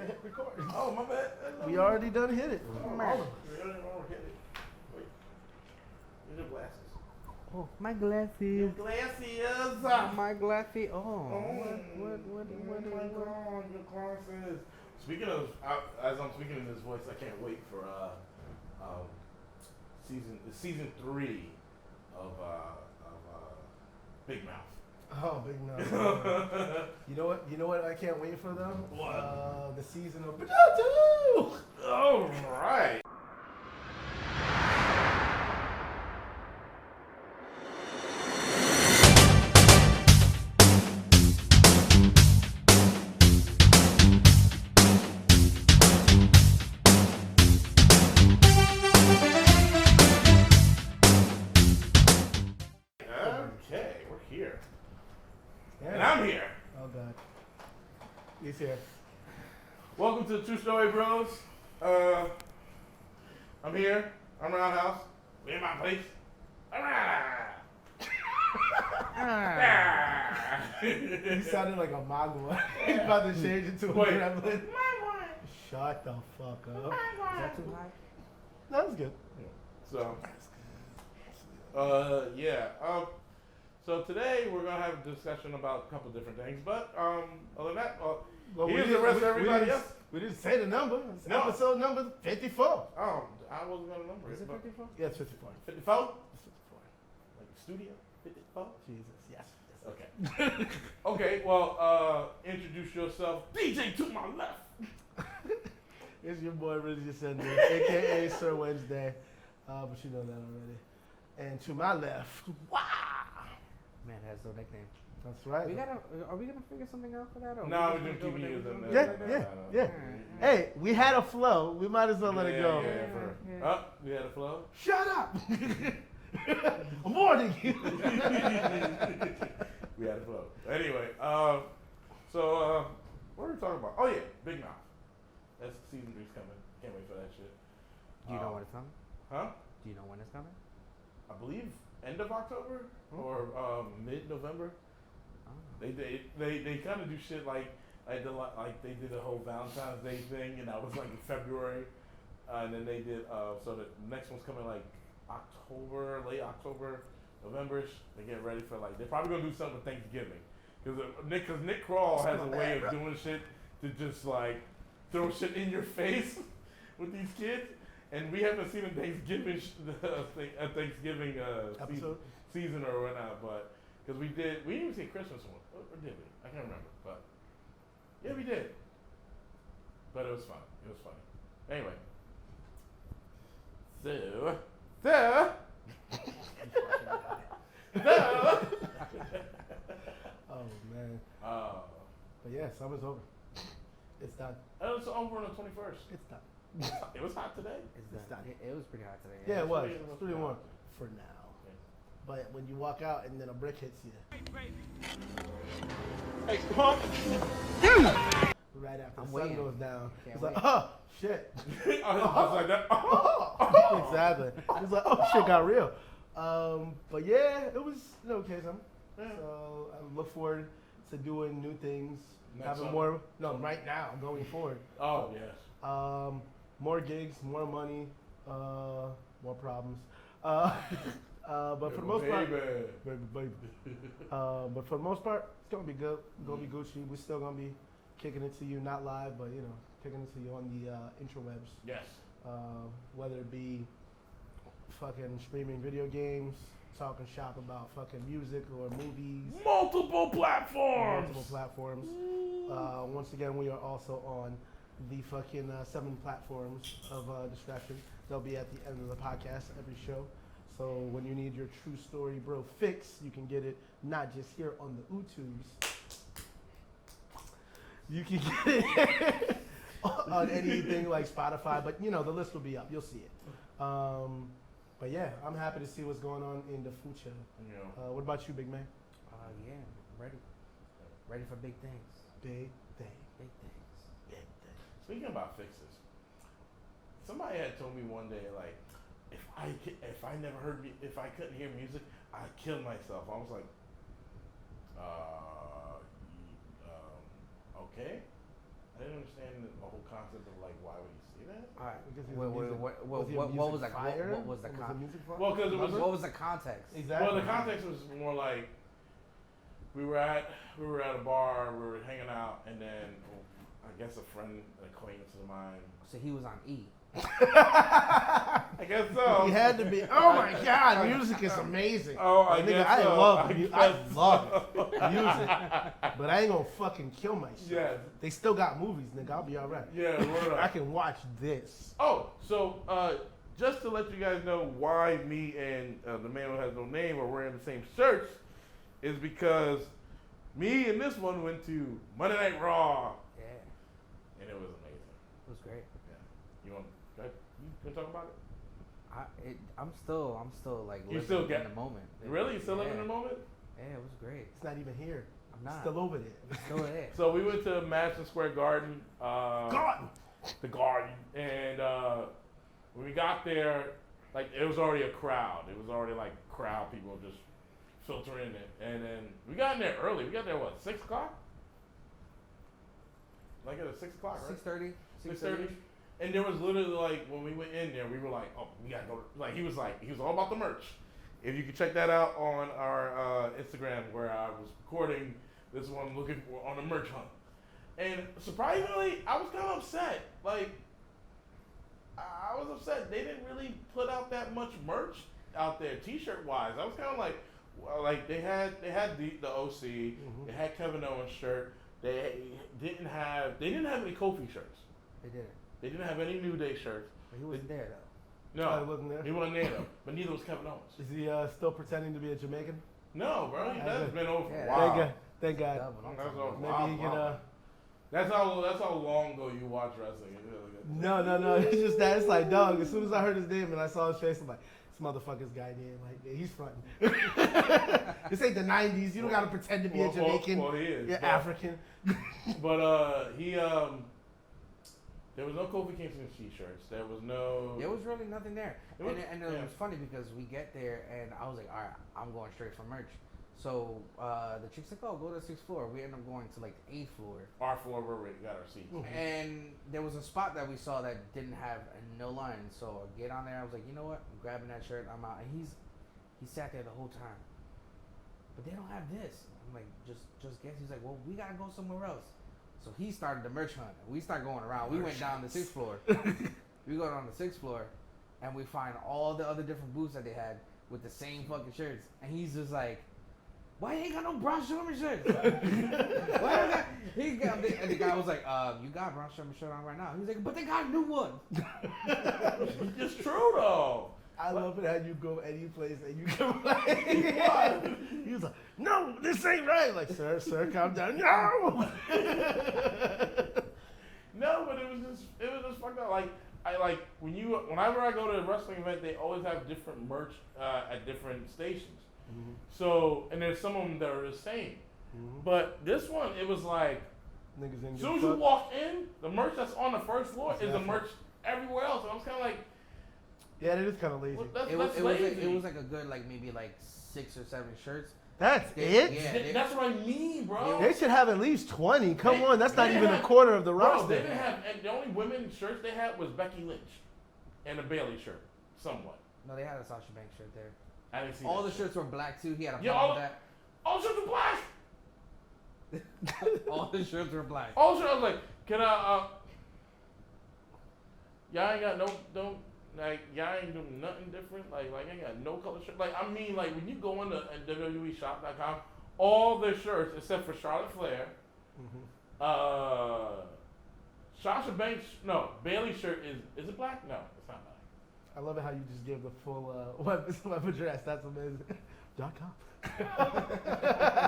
to hit record. Oh, my bad. We already done hit it. Oh, man. We already hit it. Wait. Where's your glasses? Oh, my glasses. Your glasses. My glasses. Oh. What? Your glasses. Speaking of, as I'm speaking in this voice, I can't wait for season 3 of Big Mouth. Oh, Big Mouth. You know what I can't wait for though? What? The season of Potato. All right. Okay, we're here. Yeah. And I'm here. Oh God. He's here. Welcome to the True Story Bros. I'm here. I'm Roundhouse. We in my place. He sounded like a Magua. He's about to change into a gremlin. Shut the fuck up. Is that too high? That was good. So, yeah. So today we're gonna have a discussion about a couple different things, but other than that, here's the rest of everybody else. We didn't say the number. It's No. episode number 54. Oh, I wasn't gonna number Is it. it but 54? Yeah, it's 54. 54? It's 54. Like studio? 54? Jesus, yes. Okay. Okay. Well, introduce yourself, DJ to my left. It's your boy Rizzy Ascendant, aka Sir Wednesday, but you know that already. And to my left, wow, Man has no nickname. that's right. Are we gonna figure something out for that? Or No, we we're just gonna gonna keep go with using that? that. Yeah. Hey, we had a flow. We might as well let it go. Yeah. We had a flow. Shut up! I'm warning you. We had a flow. Anyway, so what are we talking about? Oh yeah, Big Mouth. That's season 3's coming. Can't wait for that shit. Do you know when it's coming? Huh? Do you know when it's coming? I believe end of October or mid-November. Oh. They kind of do shit like they did a whole Valentine's Day thing, and that was like in February, and then they did so the next one's coming like October, late October, November-ish. They get ready for like they're probably gonna do something with Thanksgiving because Nick Kroll has a way of doing shit to just like throw shit in your face with these kids. And we haven't seen a Thanksgiving Thanksgiving season or whatnot, but because we didn't even see a Christmas one, or did we? I can't remember, but yeah, we did. But it was fun. It was funny. Anyway, so Oh man. But yeah, summer's over. It's done. It's over on the 21st. It's done. It was hot today. It's done. It was pretty hot today. Yeah, it was. It was It's pretty warm for now. Okay. But when you walk out and then a brick hits you, Hey, punk! right after I'm the sun waiting. goes down, Can't it's like, wait. oh shit. I was like that. Exactly. It's like, oh shit, got real. But yeah, it was okay summer. Yeah. So I look forward to doing new things, Next having summer? more. No, right now, going forward. Oh yes. More gigs, more money, more problems. But for the most part, baby. But for the most part, it's gonna be good. It's gonna be Gucci. We're still gonna be kicking it to you, not live, but kicking it to you on the interwebs. Yes. Whether it be fucking streaming video games, talking shop about fucking music or movies. Multiple platforms. Multiple platforms. Once again, we are also on the fucking 7 platforms of distraction. They'll be at the end of the podcast, every show. So when you need your true story bro fix, you can get it not just here on the YouTubes. You can get it on anything like Spotify, but the list will be up. You'll see it. But yeah, I'm happy to see what's going on in the future. Yeah. What about you, big man? Yeah, ready. Ready for big things. Big thing. Big things. Big thing. Speaking about fixes, somebody had told me one day like, if I couldn't hear music, I'd kill myself. I was like, okay. I didn't understand the whole concept of like why would he say that? All right. Because he What was music- was was he a what was music the fire? what was the Was con- it music fire? Well, because it was what was the context? Exactly. well, the context was more like we were at a bar, we were hanging out, and then I guess a friend, an acquaintance of mine. So he was on E. I guess so. He had to be. Oh my God, music is amazing. Oh, I Nigga, guess I so. love I music. guess I love music, but I ain't gonna fucking kill myself. Yes. They still got movies, nigga. I'll be all right. Yeah, word I up. can watch this. Oh, so just to let you guys know why me and the man who has no name are wearing the same shirts is because me and this one went to Monday Night Raw, Yeah, and it was amazing. it was great. Yeah. You want to talk about it? I'm still like You living still in get- the moment. Really? You still living in the moment? Yeah, it was great. It's not even here. I'm not. Still over there. It's still there. So we went to Madison Square Garden. God. The Garden. And when we got there, like it was already a crowd. It was already like crowd, people just filtering in. And then we got in there early. We got there, what, 6 o'clock? Like at 6 o'clock, right? 6:30. 6:30. And there was literally like when we went in there, we were like, oh, we gotta go. Like he was all about the merch. If you could check that out on our Instagram, where I was recording this one, looking for on a merch hunt. And surprisingly, I was kind of upset. Like I was upset they didn't really put out that much merch out there, T-shirt wise. I was kind of like they had the OC, they had Kevin Owens shirt. They didn't have any Kofi shirts. They did it. They didn't have any New Day shirts. But he wasn't there though. No, Oh, he wasn't there? He wasn't there though. But neither was Kevin Owens. Is he still pretending to be a Jamaican? No, bro. That's been over for a Yeah. while. Thank God. That's over. Maybe he can. That's how long ago you watch wrestling. No. It's just that it's like, dog. As soon as I heard his name and I saw his face, I'm like, this motherfucker's guy name. Like, yeah, he's fronting. This ain't the '90s. You don't gotta pretend to be a Jamaican. Well, he is. You're African. But he there was no Kofi Kingston t-shirts. There was no. There was really nothing there. It was- And it was funny because we get there and I was like, all right, I'm going straight for merch. So the chick's like, oh, go to the 6th floor. We end up going to like the 8th floor. Our floor where we got our seats. And there was a spot that we saw that didn't have no line. So I get on there. I was like, you know what? I'm grabbing that shirt. I'm out. And he sat there the whole time. But they don't have this. I'm like, just guess. He's like, well, we gotta go somewhere else. So he started the merch hunt. We start going around. We went down the 6th floor. We go down the 6th floor, and we find all the other different booths that they had with the same fucking shirts. And he's just like, why you ain't got no Braun Strowman shirts? And the guy was like, you got Braun Strowman shirt on right now. He's like, but they got a new one. It's true though. I love it how you go any place and you come like, what? He was like, no, this ain't right. Like, sir, calm down. No. No, but it was just fucked up. Like whenever I go to a wrestling event, they always have different merch at different stations. Mm-hmm. So, and there's some of them that are the same. Mm-hmm. But this one, it was like, Niggas ain't as soon as you walk in, the merch that's on the first floor is the Exactly. merch everywhere else. And I was kind of like, Yeah, it is kind of lazy. well, that's It lazy. was like a good, like maybe like 6 or 7 shirts. That's it? Yeah. That's what I mean, bro. They should have at least 20. Come They- on, that's not they even have- a quarter of the Bro, roster. they didn't have, and the only women's shirts they had was Becky Lynch and a Bailey shirt, somewhat. No, they had a Sasha Banks shirt there. I didn't see All that the shit. shirts were black too. He had a Yeah, problem with all the shirts were black. that. All the shirts were black. All the shirts, I was like, can I, y'all ain't got no, like, y'all ain't doing nothing different. Like, I ain't got no color shirt. Like, I mean, like, when you go into WWEshop.com, all their shirts, except for Charlotte Flair, Mhm. Sasha Banks, no, Bailey's shirt is it black? No, it's not black. I love it how you just gave the full web address. That's amazing. .com. But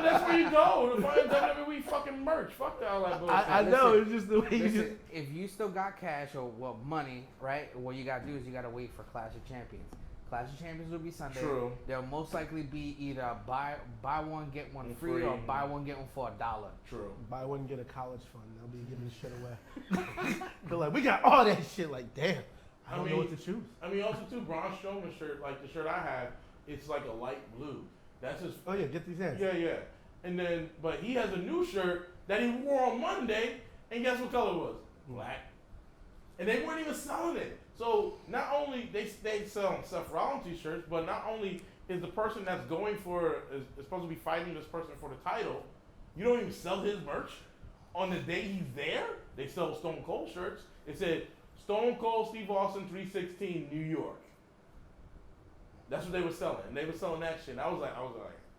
that's where you go to find WWE fucking merch. Fuck all that bullshit. I know, Listen, it's just the way you just... Listen, if you still got cash or money, right? What you gotta do is you gotta wait for Clash of Champions. Clash of Champions will be Sunday. True. There'll most likely be either buy one get one free or buy one get one for $1. True. Buy one, get a college fund. They'll be giving shit away. They're like, we got all that shit. Like, damn, I don't know what to choose. I mean, also too, Braun Strowman shirt, like the shirt I have, it's like a light blue. That's his. Oh yeah, get these hands. Yeah. And then, but he has a new shirt that he wore on Monday And guess what color it was? Black. And they weren't even selling it. So not only they sell Seth Rollins t-shirts, but not only is the person that's going for is supposed to be fighting this person for the title, you don't even sell his merch on the day he's there. They sell Stone Cold shirts. It said Stone Cold Steve Austin 316 New York. That's what they were selling. And they were selling that shit. I was like,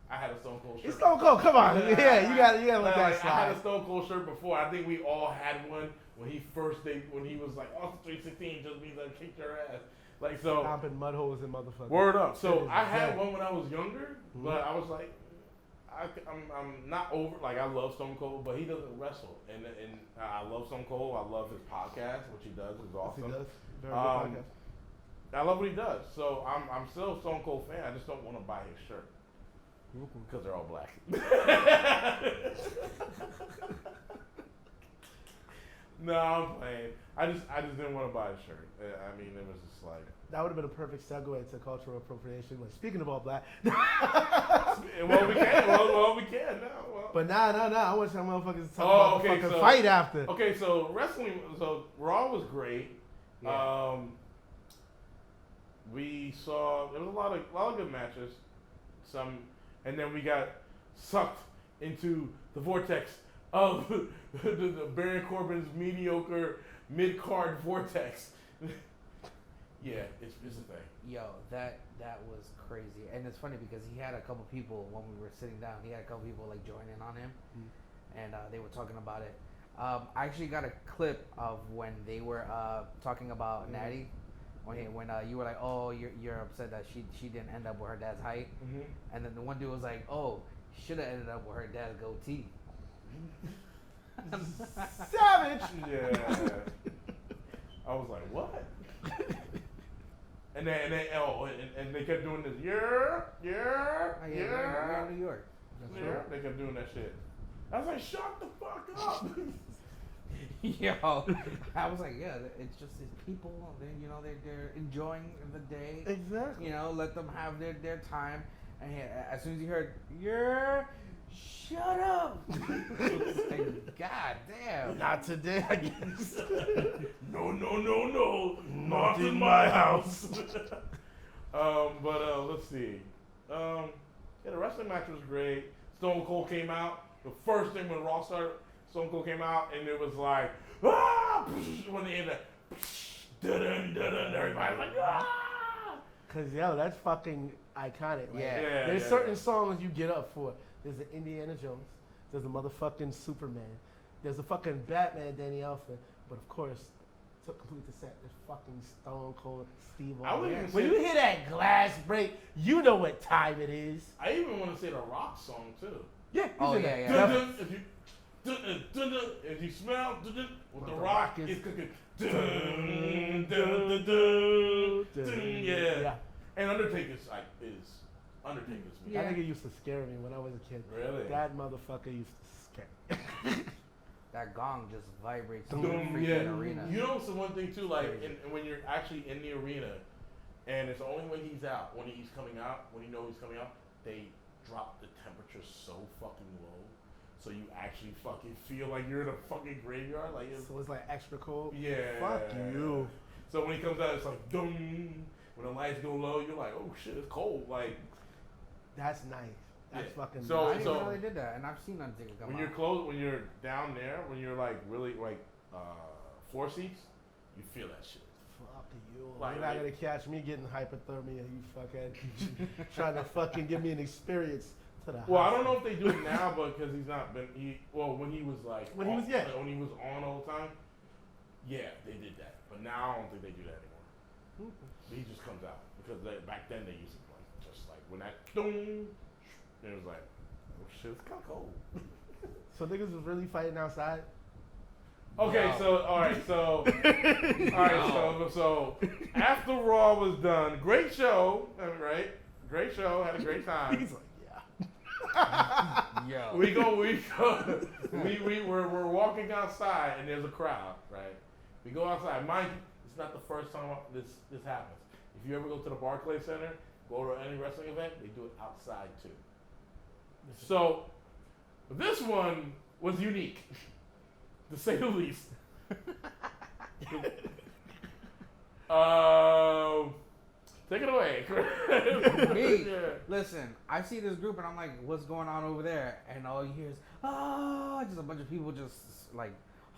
I had a Stone Cold shirt. It's Stone Cold. Come on. Yeah, you gotta let that slide. I had a Stone Cold shirt before. I think we all had one when he was like, Austin 316 just means I kicked your ass. Like, so. Stomping mud holes and motherfuckers. Word up. So I had one when I was younger, but I was like, I'm not over. Like, I love Stone Cold, but he doesn't wrestle, and I love Stone Cold. I love his podcast, which he does is awesome. Yes, he does. Very good podcast. I love what he does. So I'm still a Stone Cold fan. I just don't want to buy his shirt because they're all black. No, I'm playing. I just didn't want to buy a shirt. I mean, it was just like. That would have been a perfect segue to cultural appropriation. Like, speaking of all black. Well, we can. Well, we can now. Well. But nah. I want some motherfuckers to talk about the fucking fight after. Okay, so wrestling. So Raw was great. Yeah. We saw there was a lot of good matches. And then we got sucked into the vortex of the Baron Corbin's mediocre mid-card vortex. Yeah, it's a thing. Yo, that was crazy, and it's funny because he had a couple people when we were sitting down. He had a couple people like join in on him, and they were talking about it. I actually got a clip of when they were talking about Natty, when you were like, oh, you're upset that she didn't end up with her dad's height, and then the one dude was like, oh, she should have ended up with her dad's goatee. Savage. Yeah. I was like, what? And they kept doing this. Yeah. New York. That's right. They kept doing that shit. I was like, shut the fuck up. Yo, I was like, yeah, it's just these people. They're enjoying the day. Exactly. Let them have their time. And as soon as you heard, shut up. Like, God damn. Not today, I guess. No. Not in my house. But let's see. The wrestling match was great. Stone Cold came out. The first thing when Raw started, Stone Cold came out, and it was like, when they ended everybody's like, Cause that's fucking iconic. Like, yeah. There's certain songs you get up for. There's the Indiana Jones. There's the motherfucking Superman. There's the fucking Batman, Danny Elfman. But of course, to complete the set, there's fucking Stone Cold Steve Austin. When you hear that glass break, you know what time it is. I even want to say the Rock song too. Yeah. Yeah. If you smell what the Rock is cooking. Yeah. And Undertaker's Undertaker's music. Yeah. I think it used to scare me when I was a kid. Really? That motherfucker used to scare me. That gong just vibrates through the freaking arena. You know, it's the one thing too, like when you're actually in the arena, and it's only when he's out, when he's coming out, when you know he's coming out, they drop the temperature so fucking low, so you actually fucking feel like you're in a fucking graveyard. Like so it's like extra cold. Yeah. Fuck you. So when he comes out, it's like dum. When the lights go low, you're like, oh shit, it's cold. Like that's nice. That's fucking I nice. didn't know they did that, and I've seen Undertaker come when out. you're close, when you're down there, when you're like really like 4 seats, you feel that shit. Fuck you. Like, you're not gonna catch me getting hypothermia, you fuckhead. Trying to fucking give me an experience to the Well, house. I don't know if they do it now, but because he's not been. When he was when he was on all the time, yeah, they did that. But now I don't think they do that anymore. He just comes out because back then they used to like just like when that boom, it was like, oh shit, it's kind of cold. So niggas was really fighting outside. Okay, No. so all right, so after Raw was done, great show, right? Great show, had a great time. He's like, yeah. Yo. We're walking outside and there's a crowd, right? We go outside. Mind you, it's not the first time this happens. If you ever go to the Barclays Center, go to any wrestling event, they do it outside too. So this one was unique. to say the least. Take it away, Chris. Me, Yeah. listen, I see this group and I'm like, what's going on over there? And all you hear is, just a bunch of people just like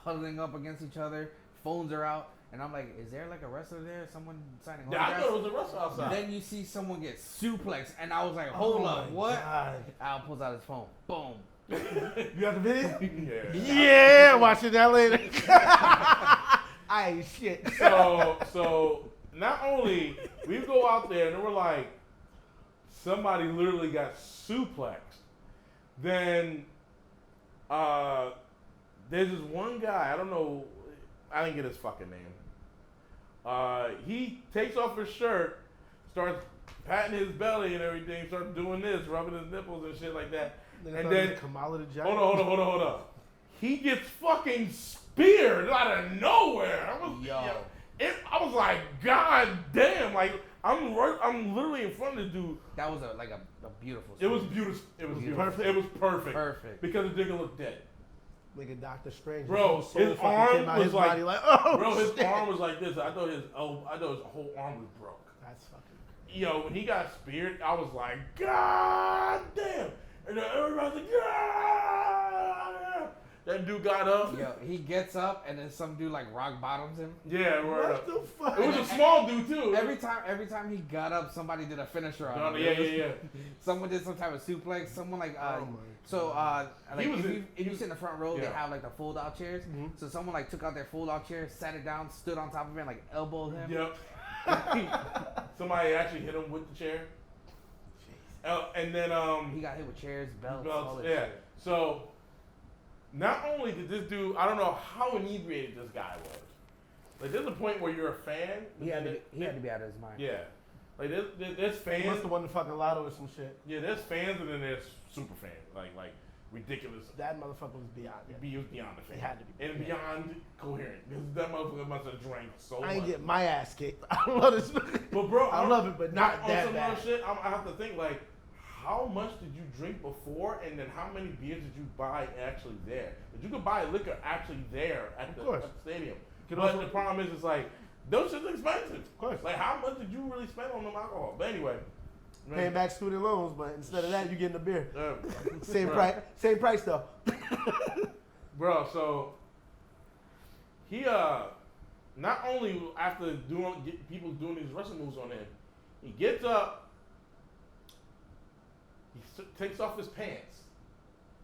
huddling up against each other. Phones are out. And I'm like, is there like a wrestler there? Someone signing Yeah, I autographs? thought it was a wrestler outside. Then you see someone get suplexed. And I was like, hold up, what? God. Al pulls out his phone. Boom. You got the video? Yeah. Yeah, watching that later. I ain't shit. So not only we go out there and we're like, somebody literally got suplexed. Then there's this one guy, I don't know, I didn't get his fucking name. He takes off his shirt, starts patting his belly and everything, starts doing this, rubbing his nipples and shit like that. And then Kamala the Giant. hold on. He gets fucking speared out of nowhere. I was like, God damn! Like I'm literally in front of the dude. That was a beautiful It was beautiful. It was beautiful. Perfect. It was perfect. Perfect. Because the nigga looked dead. Like a Doctor Strange. Bro, whole soul his fucking arm came out was his like, body oh, bro, his shit. arm was like this. I thought his whole arm was broke. That's fucking. Yo, when he got speared, I was like, God damn! And then everybody was like, yeah! That dude got up. Yo, he gets up and then some dude like rock bottoms him. Yeah, word What up. the fuck? It was a small dude too. Every time he got up, somebody did a finisher on him. Yeah. Someone did some type of suplex. Someone like Oh my like He was if you sit in the front row, they yeah. have like the fold out chairs. Mhm. So someone like took out their fold out chair, sat it down, stood on top of it, and like elbowed him. Yep. Somebody actually hit him with the chair. And then He got hit with chairs, belts, all that yeah. shit. So not only did this dude, I don't know how inebriated this guy was. Like there's a point where you're a fan. He had to be out of his mind. Yeah. Like there's He fans. must have won the fucking lotto or some shit. Yeah, there's fans and then there's super fans. Like ridiculous. That motherfucker was beyond it. He was beyond the fan. It had to be. And beyond coherent. Because that motherfucker must have drank so I much. ain't get my ass kicked. I love this. But bro, I love it, but not on that some bad. other shit. I have to think like, how much did you drink before, and then how many beers did you buy actually there? But you could buy liquor actually there at the stadium. Could But also- the problem is, it's like those shit's expensive. Of course. Like how much did you really spend on them alcohol? But anyway, Paying back student loans, but instead of that, you getting a beer. Same bro. price. Same price though. Bro, so he not only after people doing these wrestling moves on him, he gets up, he takes off his pants,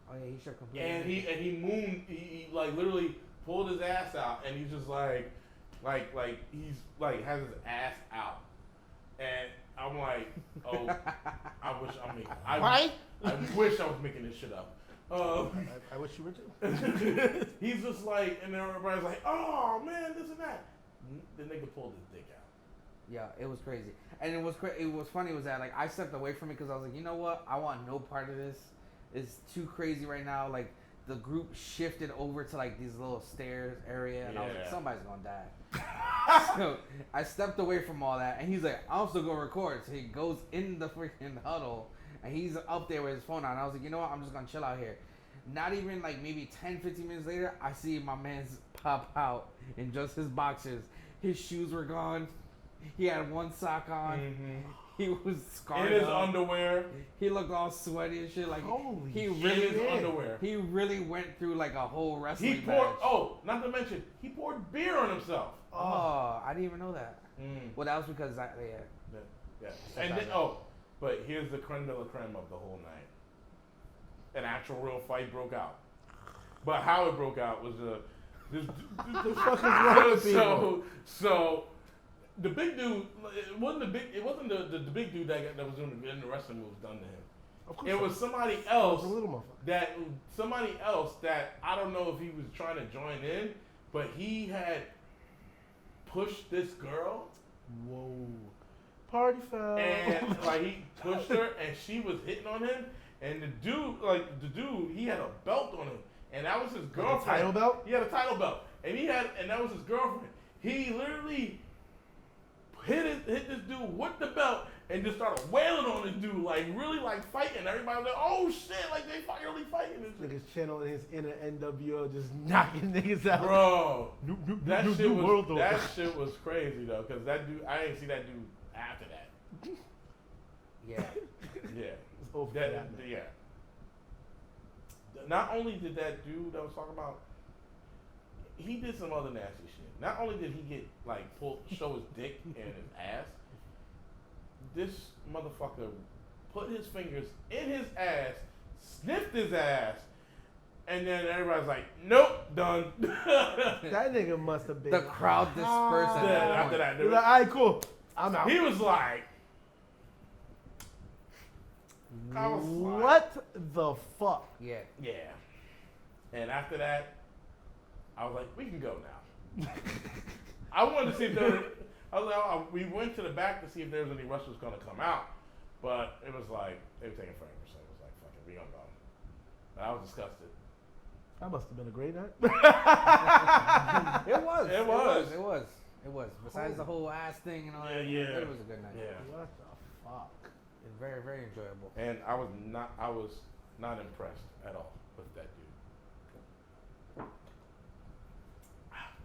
Oh yeah, he sure completely. and he mooned, he like literally pulled his ass out, and he's just like he's like has his ass out, and I'm like, oh, I wish I wish I was making this shit up. I wish you were too. He's just like, and then everybody's like, oh man, this and that. The nigga pulled his dick out. Yeah, it was crazy, and it was funny was that like I stepped away from it because I was like, you know what, I want no part of this. It's too crazy right now. Like the group shifted over to like these little stairs area, and I was like, Yeah. somebody's gonna die. So I stepped away from all that, and he's like, I'm still gonna record. So he goes in the freaking huddle, and he's up there with his phone on. And I was like, you know what, I'm just gonna chill out here. Not even like maybe 10, 15 minutes later, I see my man's pop out in just his boxers. His shoes were gone. He had one sock on. Mm-hmm. He was scarred In his up. underwear. He looked all sweaty and shit. Like Holy he In really, his underwear. he really went through like a whole wrestling He poured. match. Oh, not to mention, he poured beer on himself. Oh, I didn't even know that. Mm. Well, that was because Yeah. And then but here's the creme de la creme of the whole night. An actual real fight broke out. But how it broke out was this The fuck is wrong with people? so the big dude, it wasn't the big dude that was doing the wrestling moves done to him. Of course It not. was somebody It else was a little motherfucker. that I don't know if he was trying to join in, but he had pushed this girl Whoa. Party foul. and like he pushed her and she was hitting on him, and the dude he had a belt on him, and that was his girlfriend. title belt? He had a title belt, and that was his girlfriend. He literally hit this dude with the belt, and just started wailing on this dude, like really like fighting. Everybody was like, "Oh shit!" Like they really fighting. This Niggas channeling his inner NWO, just knocking niggas out. Bro, That shit was crazy though, cause that dude, I ain't see that dude after that. Yeah. Yeah. It's over that. Yeah. Not only did that dude that was talking about, he did some other nasty shit. Not only did he get like show his dick and his ass, this motherfucker put his fingers in his ass, sniffed his ass, and then everybody's like, "Nope, done." That nigga must have been. The crowd dispersed at that after point. that. He was like, all right, cool. I'm out. He was like, I was like, what the fuck? Yeah. yeah. And after that, I was like, we can go now. I wanted to see if there. We went to the back to see if there was any wrestlers going to come out, but it was like they were taking forever, so it was like, fuck it, we gonna go. But I was disgusted. That must have been a great night. It was. Besides the whole ass thing and all that, Yeah. it was a good night. Yeah. What the fuck? It's very, very enjoyable. And I was not impressed at all with that dude.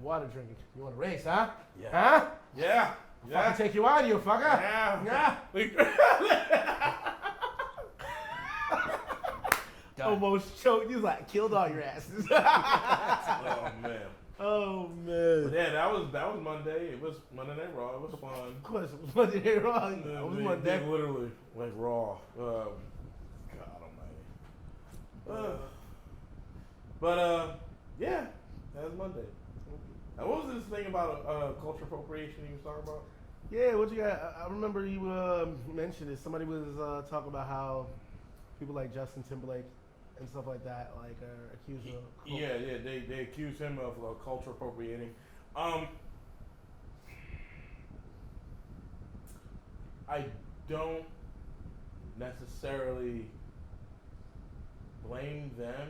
Water drinking. You want to race, huh? Yeah. Huh? Yeah. Fucking take you out of you, fucker. Yeah. Done. Almost choked. You like killed all your asses. Oh man. Oh man. But yeah, that was Monday. It was Monday Night Raw. It was fun. Of course, it was Monday Night Raw. It was Monday. Literally like Raw. God Almighty. Yeah, that was Monday. And what was this thing about culture appropriation you was talking about? Yeah, what you got? I remember you mentioned it. Somebody was talking about how people like Justin Timberlake and stuff like that, like, are accused of. Yeah, they accuse him of culture appropriating. I don't necessarily blame them,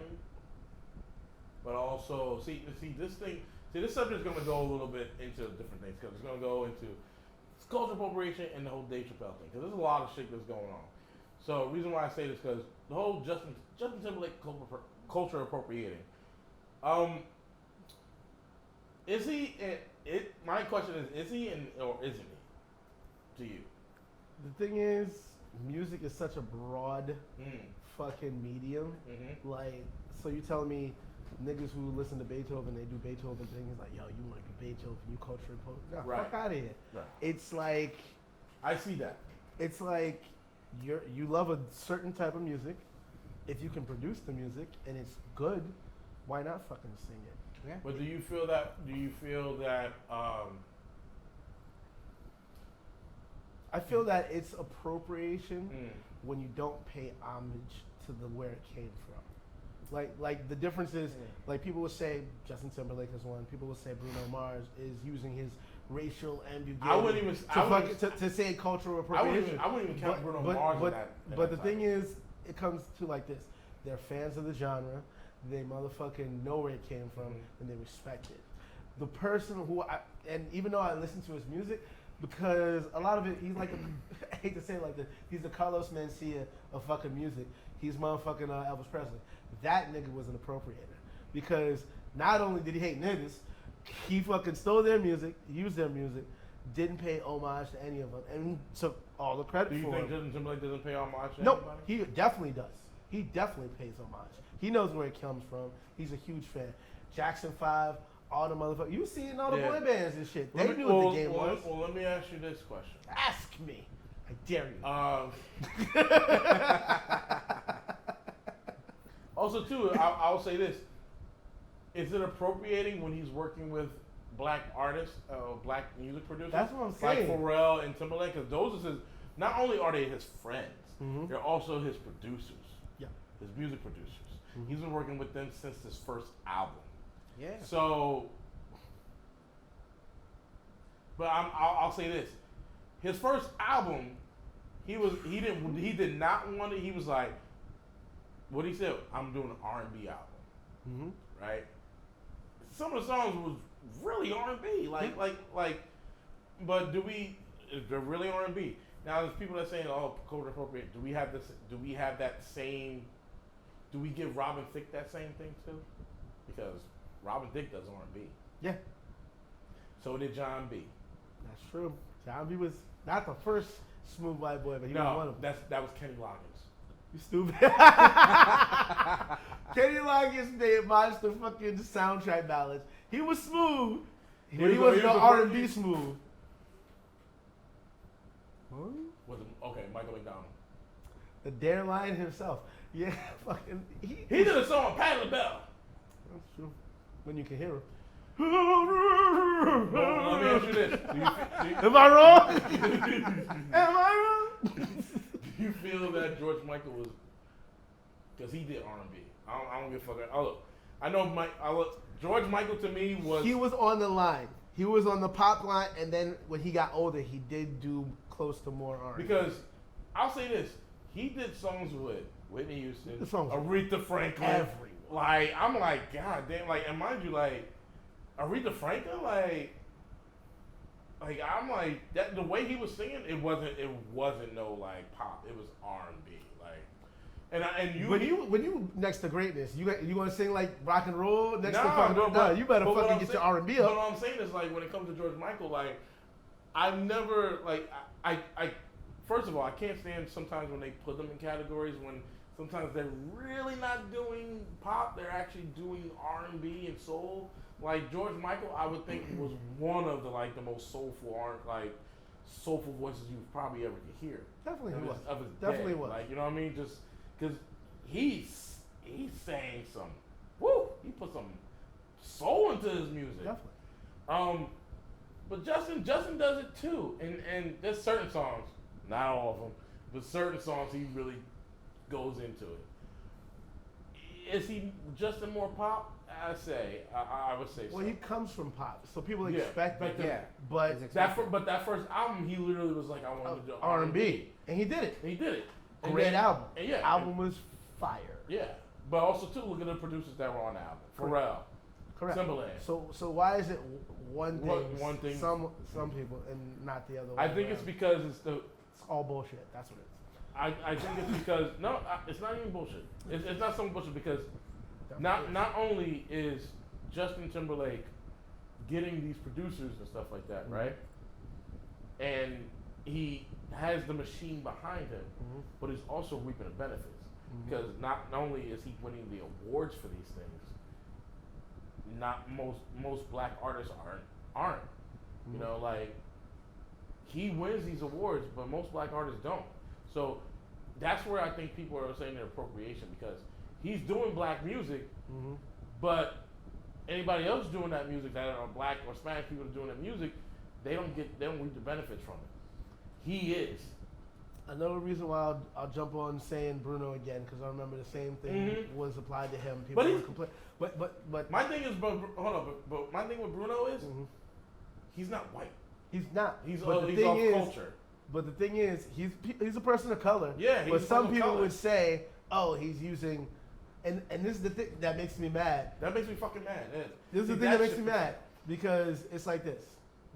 but also see this thing. See, this subject is going to go a little bit into different things because it's going to go into culture appropriation and the whole Dave Chappelle thing because there's a lot of shit that's going on. So the reason why I say this because the whole Justin Timberlake culture appropriating. Is he? My question is he or isn't he? To you? The thing is, music is such a broad fucking medium. Mm-hmm. Like, so you telling me niggas who listen to Beethoven, they do Beethoven things like, yo, you want to be Beethoven, you culture appropriate. No, Right. fuck out of here. Right. It's like, I see that. it's like you love a certain type of music. If you can produce the music and it's good, why not fucking sing it? Yeah. But do you feel that? I feel that it's appropriation when you don't pay homage to where it came from. Like the difference is, like people will say Justin Timberlake is one. People will say Bruno Mars is using his racial ambiguity to say cultural appropriation. I wouldn't even count Bruno Mars in that. But the thing is, it comes to like this: they're fans of the genre. They motherfucking know where it came from, and they respect it. The person who and even though I listen to his music, because a lot of it, he's like, I hate to say it like this, he's the Carlos Mencia of fucking music. He's motherfucking Elvis Presley. That nigga was an appropriator. Because not only did he hate niggas, he fucking stole their music, used their music, didn't pay homage to any of them, and took all the credit for it. Do you think Justin Timberlake doesn't pay homage to Nope, anybody? he definitely does. He definitely pays homage. He knows where it comes from. He's a huge fan. Jackson 5, all the motherfuckers. You seen all the boy bands and shit. They knew what the game was. Well, let me ask you this question. Ask me. I dare you. Also, too, I'll say this. Is it appropriating when he's working with black artists, black music producers? That's what I'm saying. Like Pharrell and Timberlake, because those are his, not only are they his friends, they're also his producers. Yeah. His music producers. He's been working with them since his first album. Yeah. So, but I'll say this: his first album, he did not want it. He was like, what he said, I'm doing an R&B album, right? Some of the songs was really R&B, like, but they're really R&B. Now there's people that saying, "Oh, culture appropriate." Do we have this? Do we have that same? Do we give Robin Thicke that same thing too? Because Robin Thicke does R&B. Yeah, So did John B. that's true. John B was not the first smooth white boy, but he was one of them. that was Kenny Loggins. You stupid. Kenny Loggins made monster fucking soundtrack ballads. He was smooth, but he wasn't no R&B smooth. Huh? Was it, okay, Michael McDonald. The Dare Lion himself. Yeah, fucking. He did a song with Patti LaBelle. That's true. When you can hear him. Well, let me ask you this: Am I wrong? Am I wrong? do you feel that George Michael was? Because he did R&B. I don't give a fuck. I know George Michael to me was. He was on the line. He was on the pop line, and then when he got older, he did do close to more R&B. Because I'll say this: he did songs with Whitney Houston, The songs Aretha Franklin. everywhere. Like I'm like, God damn! Like, and mind you, like Aretha Franklin, like I'm like that. The way he was singing, it wasn't no like pop. It was R&B. Like, When you next to greatness, you gonna sing like rock and roll next to fucking you better but fucking get your R&B But up. what I'm saying is like when it comes to George Michael, like I never like I first of all I can't stand sometimes when they put them in categories when sometimes they're really not doing pop, they're actually doing R&B and soul. Like George Michael, I would think was one of the most soulful voices you probably ever could hear. Definitely of he his, was. of his Definitely day. was. Like, you know what I mean? Just because he sang some, woo, he put some soul into his music. Definitely. But Justin does it too, and there's certain songs, not all of them, but certain songs he really goes into it. Is he Justin more pop? I would say so. Well, he comes from pop, so people Yeah, expect it. Yeah. But that first album, he literally was like, I want to do R&B, and he did it. And he did it. And Great then- album. And yeah, Album was fire. Yeah, but also too, look at the producers that were on the album. Pharrell, Correct. Timbaland. So why is it one thing? One thing. Some people and not the other. I way think around? it's because it's all bullshit. That's what it is. I think it's because it's not even bullshit. It's not some bullshit because not only is Justin Timberlake getting these producers and stuff like that, right? And he has the machine behind him, but he's also reaping the benefits. Because not only is he winning the awards for these things, not most black artists aren't. You know, like he wins these awards, but most black artists don't. So that's where I think people are saying their appropriation because he's doing black music, but anybody else doing that music that are black or Spanish people doing that music, they don't reap the benefits from it. He is. Another reason why I'll jump on saying Bruno again because I remember the same thing was applied to him. People were complaining. But my thing is, but my thing with Bruno is he's not white. He's not. He's but off culture. But the thing is, he's a person of color. Yeah, but some people would say, oh, he's using, and this is the thing that makes me mad. That makes me fucking mad. Yeah. This is the thing that makes me mad because it's like this.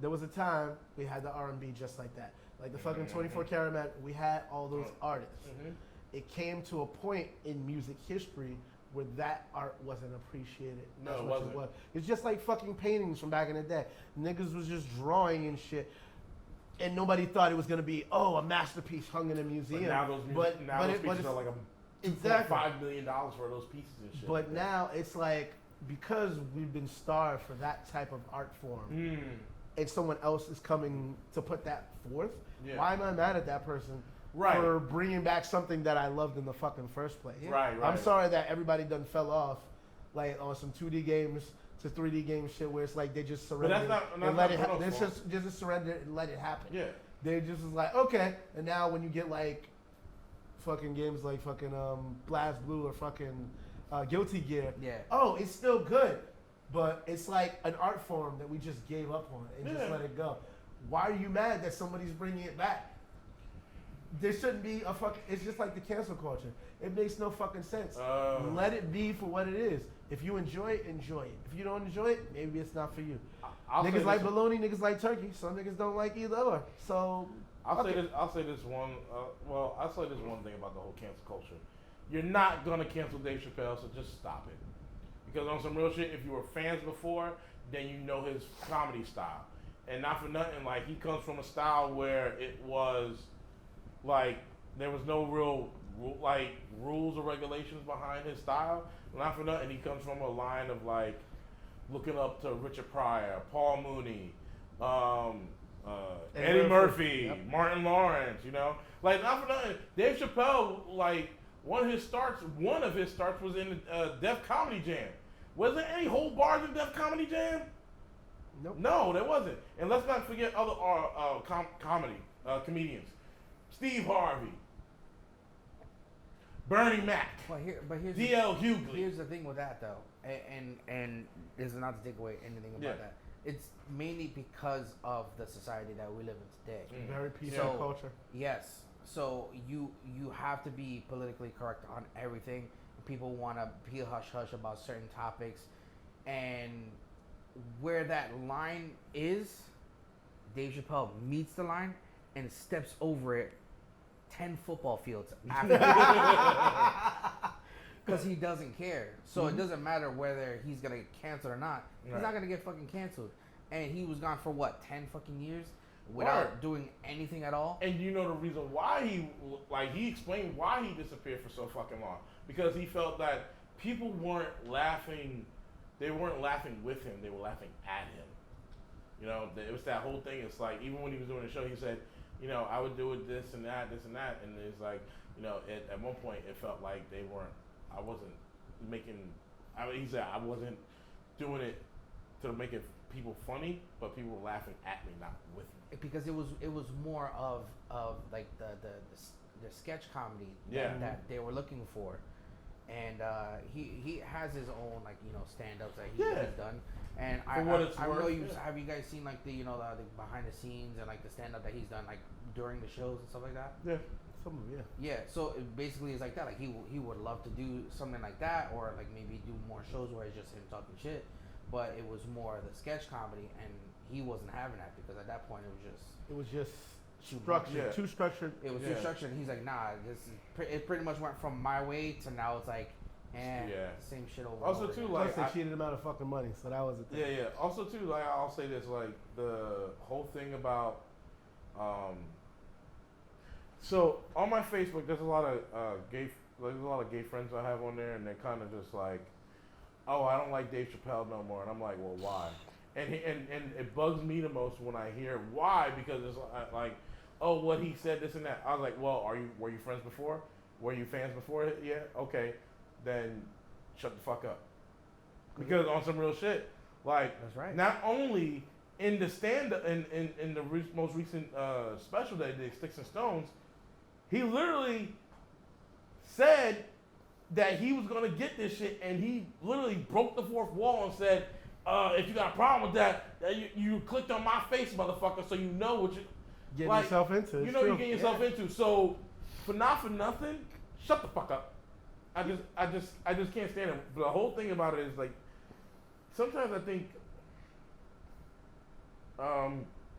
There was a time we had the R&B just like that. Like the fucking 24 Karat Man, we had all those artists. It came to a point in music history where that art wasn't appreciated. No, it wasn't. It's just like fucking paintings from back in the day. Niggas was just drawing and shit. And nobody thought it was gonna be, a masterpiece hung in a museum. But now those pieces are like $2.5 million for those pieces and shit. But now it's like, because we've been starved for that type of art form, and someone else is coming to put that forth, why am I mad at that person for bringing back something that I loved in the fucking first place? Right. I'm sorry that everybody done fell off, like on some 2D games to 3D game shit where it's like they just surrender and let it happen. They just surrender and let it happen. Yeah. They just was like, okay. And now when you get like fucking games like fucking Blast Blue or fucking Guilty Gear, it's still good. But it's like an art form that we just gave up on and just let it go. Why are you mad that somebody's bringing it back? There shouldn't be a fucking. It's just like the cancel culture. It makes no fucking sense. Let it be for what it is. If you enjoy it, enjoy it. If you don't enjoy it, maybe it's not for you. Niggas like bologna, niggas like turkey. Some niggas don't like either or. So I'll say this one. I'll say this one thing about the whole cancel culture. You're not gonna cancel Dave Chappelle, so just stop it. Because on some real shit, if you were fans before, then you know his comedy style, and not for nothing, like he comes from a style where it was like there was no real like rules or regulations behind his style. Not for nothing, he comes from a line of like looking up to Richard Pryor, Paul Mooney, Eddie Murphy, yep. Martin Lawrence, you know? Like, not for nothing, Dave Chappelle, like, one of his starts was in Def Comedy Jam. Was there any whole bars in Def Comedy Jam? Nope. No, there wasn't. And let's not forget other comedians. Steve Harvey, Bernie Mac, here's D.L. Hughley. Here's the thing with that, though, and this is not to take away anything about that. It's mainly because of the society that we live in today. Very PC culture. Yes. So you have to be politically correct on everything. People want to be hush-hush about certain topics. And where that line is, Dave Chappelle meets the line and steps over it 10 football fields after. Because he doesn't care. So it doesn't matter whether he's going to get canceled or not. He's not going to get fucking canceled. And he was gone for what, 10 fucking years? Without doing anything at all? And you know the reason why he explained why he disappeared for so fucking long. Because he felt that people weren't laughing, they weren't laughing with him, they were laughing at him. You know, it was that whole thing. It's like, even when he was doing the show, he said, you know, I would do it this and that. And it's like, you know, at one point it felt like he said, I wasn't doing it to make it people funny, but people were laughing at me, not with me. Because it was more of like the sketch comedy that they were looking for. And he has his own, like, you know, stand-ups that he's done. And I know have you guys seen like the behind the scenes and like the stand-up that he's done like during the shows and stuff like that? Yeah. Some of them, yeah. So it basically is like that. Like he would love to do something like that, or like maybe do more shows where it's just him talking shit. But it was more the sketch comedy, and he wasn't having that because at that point it was just structured, too structured. It was too structured, and he's like, nah, it pretty much went from my way to now it's like, same shit over. Also, and over too, again. like Plus they cheated him out of fucking money, so that was the thing. Yeah. Also, too, like I'll say this, like the whole thing about, so on my Facebook, there's a lot of gay friends I have on there, and they're kind of just like, oh, I don't like Dave Chappelle no more, and I'm like, well, why? And it bugs me the most when I hear why, because it's like, oh, what he said, this and that. I was like, well, were you friends before? Were you fans before it? Yeah, okay, then shut the fuck up. Because on some real shit, like, that's right. Not only in the stand-up, in the most recent special they did, Sticks and Stones, he literally said that he was gonna get this shit, and he literally broke the fourth wall and said, if you got a problem with that, you clicked on my face, motherfucker, so you know what you're getting yourself into. You know you're getting yourself into. So for nothing, shut the fuck up. I just can't stand it. But the whole thing about it is like, sometimes I think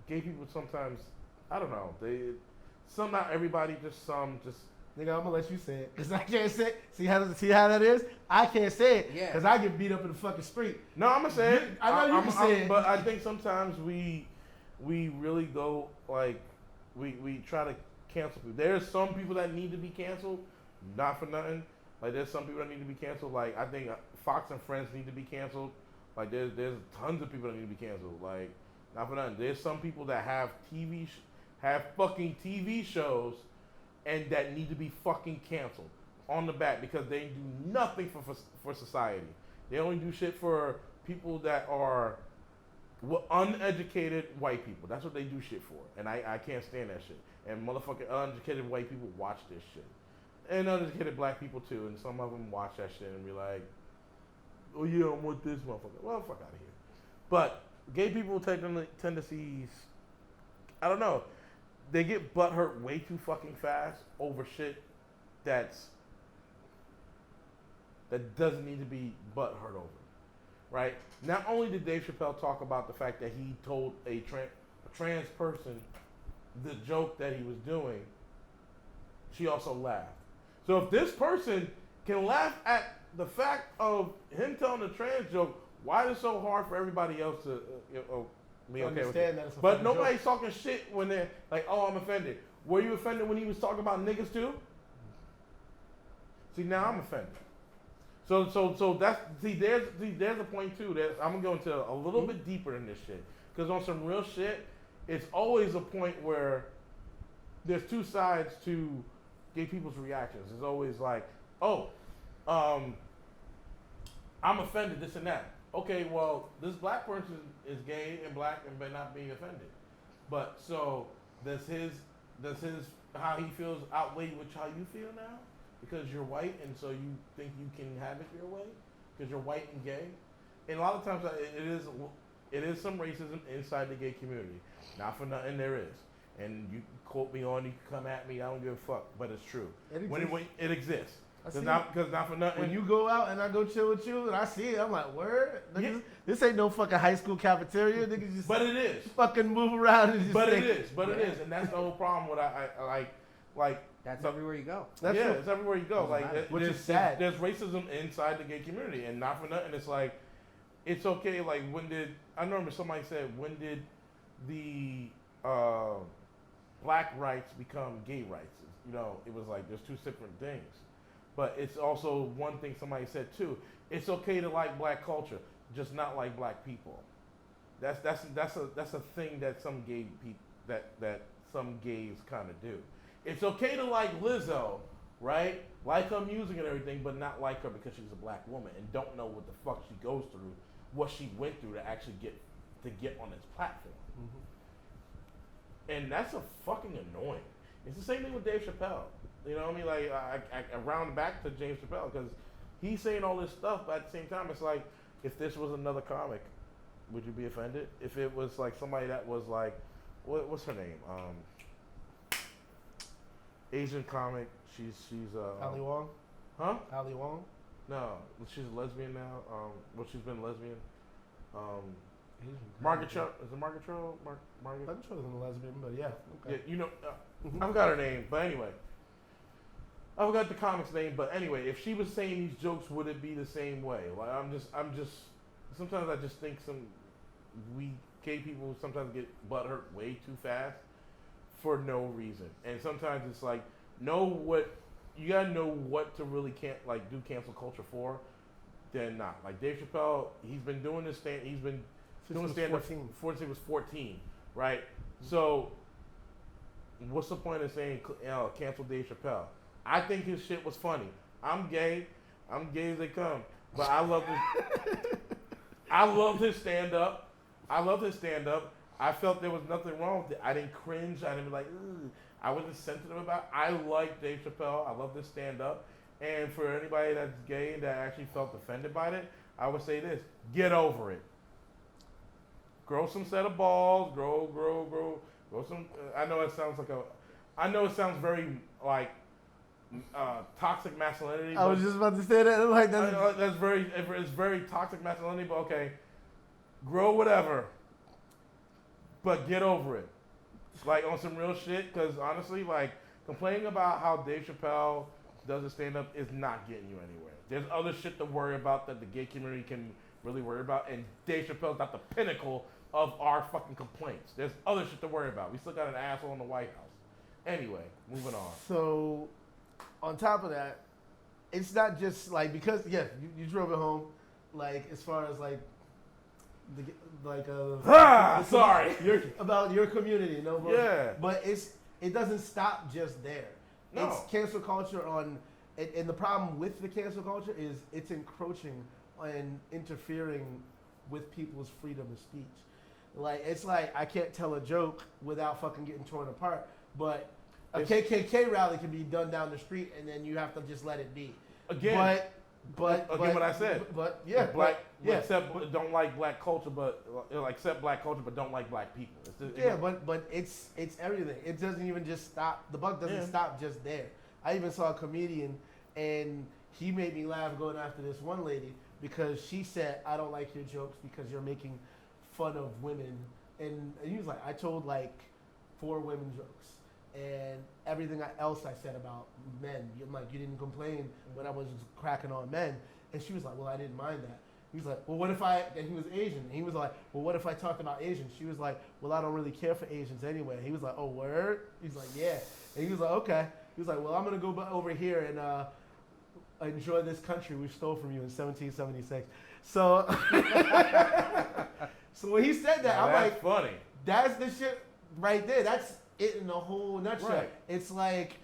gay people sometimes, I don't know, not everybody, just some, just. Nigga, I'm gonna let you say it, cause I can't say it. See how that is? I can't say it, cause I get beat up in the fucking street. No, I'm gonna say it. I know you can say it. But I think sometimes we really go, like, we try to cancel people. There's some people that need to be canceled, not for nothing. Like, there's some people that need to be canceled. Like, I think Fox and Friends need to be canceled. Like, there's tons of people that need to be canceled. Like, not for nothing. There's some people that have fucking TV shows and that need to be fucking canceled on the back because they do nothing for society. They only do shit for people that are uneducated white people. That's what they do shit for. And I can't stand that shit. And motherfucking uneducated white people watch this shit. And uneducated black people too. And some of them watch that shit and be like, oh yeah, I want this motherfucker. Well, fuck out of here. But gay people tendencies, I don't know. They get butthurt way too fucking fast over shit that doesn't need to be butthurt over, right? Not only did Dave Chappelle talk about the fact that he told a trans person the joke that he was doing, she also laughed. So if this person can laugh at the fact of him telling the trans joke, why is it so hard for everybody else to be okay with it? That it's a But funny nobody's joke. talking shit when they're like, oh, I'm offended. Were you offended when he was talking about niggas too? See, now I'm offended. So that's there's a point too that I'm gonna go into a little bit deeper than this shit, because on some real shit, it's always a point where there's two sides to gay people's reactions. It's always like, oh, I'm offended, this and that. Okay, well, this black person is gay and black and by not being offended. But so does his how he feels outweigh which how you feel now? Because you're white and so you think you can have it your way? Because you're white and gay? And a lot of times it is some racism inside the gay community. Not for nothing, there is. And you can quote me on, you can come at me, I don't give a fuck, but it's true. It exists. Because not for nothing. When you go out and I go chill with you and I see it, I'm like, word? Niggas, Yeah. This ain't no fucking high school cafeteria. Niggas just But it is. fucking move around and just But think, it is. And that's the whole problem with I like That's everywhere you go. That's yeah, true. it's everywhere you go. Doesn't Like, matter. Which is sad. There's racism inside the gay community, and not for nothing. It's like, it's okay. Like, I remember somebody said, when did the black rights become gay rights? You know, it was like there's two different things. But it's also one thing somebody said too. It's okay to like black culture, just not like black people. That's a thing that some gay people that some gays kind of do. It's okay to like Lizzo, right? Like her music and everything, but not like her because she's a black woman and don't know what the fuck she goes through, what she went through to actually get on this platform. And that's a fucking annoying. It's the same thing with Dave Chappelle. You know what I mean? Like, I round back to James Chappelle because he's saying all this stuff, but at the same time, it's like, if this was another comic, would you be offended? If it was like somebody that was like, what's her name? Asian comic. She's Ali Wong? Huh? Ali Wong? No, she's a lesbian now. Well, she's been lesbian. Asian Margaret comic. Cho. Is it Margaret Cho? Margaret? I'm sure it's a lesbian, but yeah. Okay. Yeah, you know, I forgot her name, but anyway. I forgot the comic's name, but anyway, if she was saying these jokes, would it be the same way? Like, I'm just, sometimes I just think we gay people sometimes get butthurt way too fast for no reason. And sometimes it's like, you gotta know what to really do cancel culture for, then not. Like Dave Chappelle, he's been doing this stand, he's been doing stand-up since he was 14, right? So, what's the point of saying cancel Dave Chappelle? I think his shit was funny. I'm gay as they come. But I loved his stand-up. I felt there was nothing wrong with it. I didn't cringe. I didn't be like, ugh. I wasn't sensitive about it. I like Dave Chappelle. I love this stand-up. And for anybody that's gay that actually felt offended by it, I would say this: get over it. Grow some set of balls. Grow some. I know it sounds very like toxic masculinity. I was just about to say that. Like it's very toxic masculinity. But okay, grow whatever, but get over it. Like on some real shit. Because honestly, like complaining about how Dave Chappelle does a stand up is not getting you anywhere. There's other shit to worry about that the gay community can really worry about, and Dave Chappelle's not the pinnacle of our fucking complaints. There's other shit to worry about. We still got an asshole in the White House. Anyway, moving on. So, on top of that, it's not just like, because you drove it home, like as far as like sorry. about your community, no? But, Yeah. But it doesn't stop just there. No. It's cancel culture and the problem with the cancel culture is it's encroaching and interfering with people's freedom of speech. Like, it's like I can't tell a joke without fucking getting torn apart, but a KKK rally can be done down the street and then you have to just let it be. Again, But what I said. But yeah, Except don't like black culture, but accept black culture, but don't like black people. But it's everything. It doesn't even just stop. The buck doesn't stop just there. I even saw a comedian, and he made me laugh going after this one lady because she said, "I don't like your jokes because you're making fun of women." And he was like, "I told like 4 women jokes. And everything else I said about men, I'm like, you didn't complain when I was cracking on men. And she was like, well, I didn't mind that. He was like, well, what if and he was Asian. And he was like, well, what if I talked about Asians? She was like, well, I don't really care for Asians anyway. He was like, oh, word? He's like, yeah. And he was like, okay. He was like, well, I'm going to go over here and enjoy this country we stole from you in 1776. So, so when he said that, I'm like, funny. That's the shit right there. That's it in a whole nutshell. Right. It's like,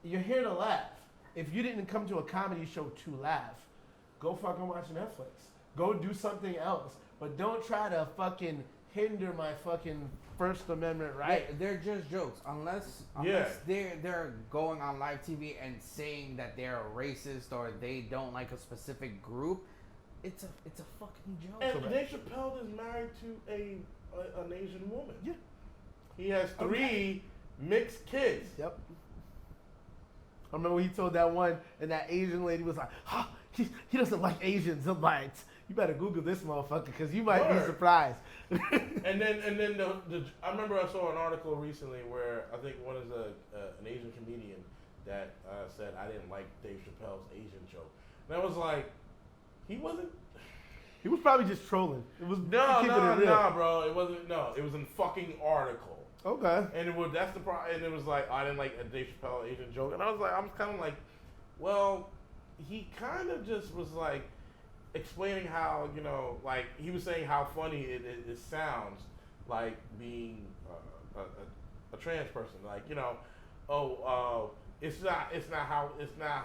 you're here to laugh. If you didn't come to a comedy show to laugh, go fucking watch Netflix. Go do something else. But don't try to fucking hinder my fucking First Amendment right. They're just jokes. Unless they're going on live TV and saying that they're racist or they don't like a specific group, it's a fucking joke. And Dave Chappelle is married to an Asian woman. Yeah. He has 3 mixed kids. Yep. I remember when he told that one, and that Asian lady was like, he doesn't like Asians. I'm like, you better Google this motherfucker because you might be surprised. and then I remember I saw an article recently where I think one is an Asian comedian that said I didn't like Dave Chappelle's Asian joke. And I was like, he wasn't. He was probably just trolling. It was no, bro. It wasn't. No, it was a fucking article. Okay. And that's the problem. And it was like I didn't like a Dave Chappelle Asian joke, and I was kind of like, well, he kind of just was like explaining how like he was saying how funny it sounds like being a trans person, like it's not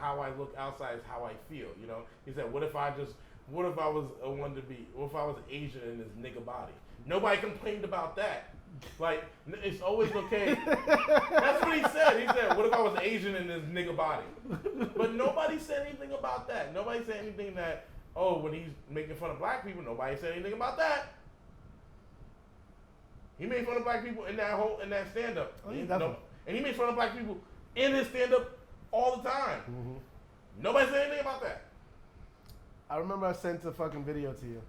how I look outside, it's how I feel. He said, what if I was what if I was Asian in this nigga body? Nobody complained about that. Like, it's always okay. That's what he said. He said, what if I was Asian in this nigga body? But nobody said anything about that. Nobody said anything that, when he's making fun of black people, nobody said anything about that. He made fun of black people in that stand-up. Oh, yeah, and he made fun of black people in his stand-up all the time. Mm-hmm. Nobody said anything about that. I remember I sent a fucking video to you.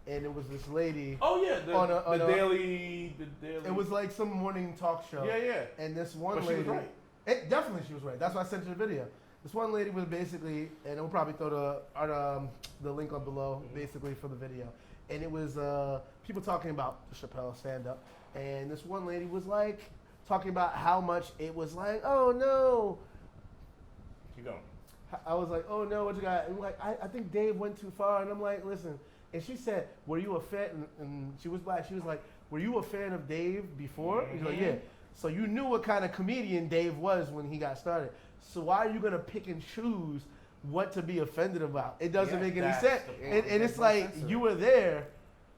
And it was this lady. Oh yeah, the daily. It was like some morning talk show. Yeah. And this one but lady. She was right. Definitely she was right. That's why I sent you the video. This one lady was basically, and we'll probably throw the link up below, basically for the video. And it was people talking about the Chappelle stand-up, and this one lady was like talking about how much it was like, oh no. Keep going. I was like, oh no, what you got? And like, I think Dave went too far, and I'm like, listen. And she said, were you a fan? And she was black. She was like, were you a fan of Dave before? Mm-hmm. He's like, yeah. So you knew what kind of comedian Dave was when he got started. So why are you going to pick and choose what to be offended about? It doesn't make any sense. And it's like, you were there.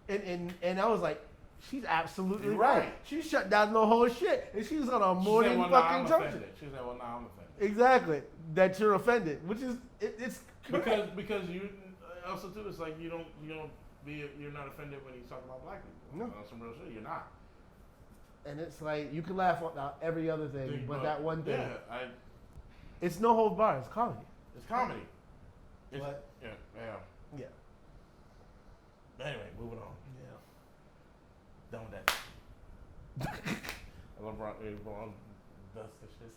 And I was like, she's absolutely right. She shut down the whole shit. And she was on a morning fucking junction. She said, well, now I'm offended. Exactly. That you're offended, which is, it's correct. Because you... Also, too, it's like you're not offended when he's talking about black people. No, on some real shit, you're not. And it's like you can laugh about every other thing, but that one thing. Yeah, it's no holds barred. It's comedy. It's comedy. But, yeah. Anyway, moving on. Yeah. Done with that. LeBron does this shit.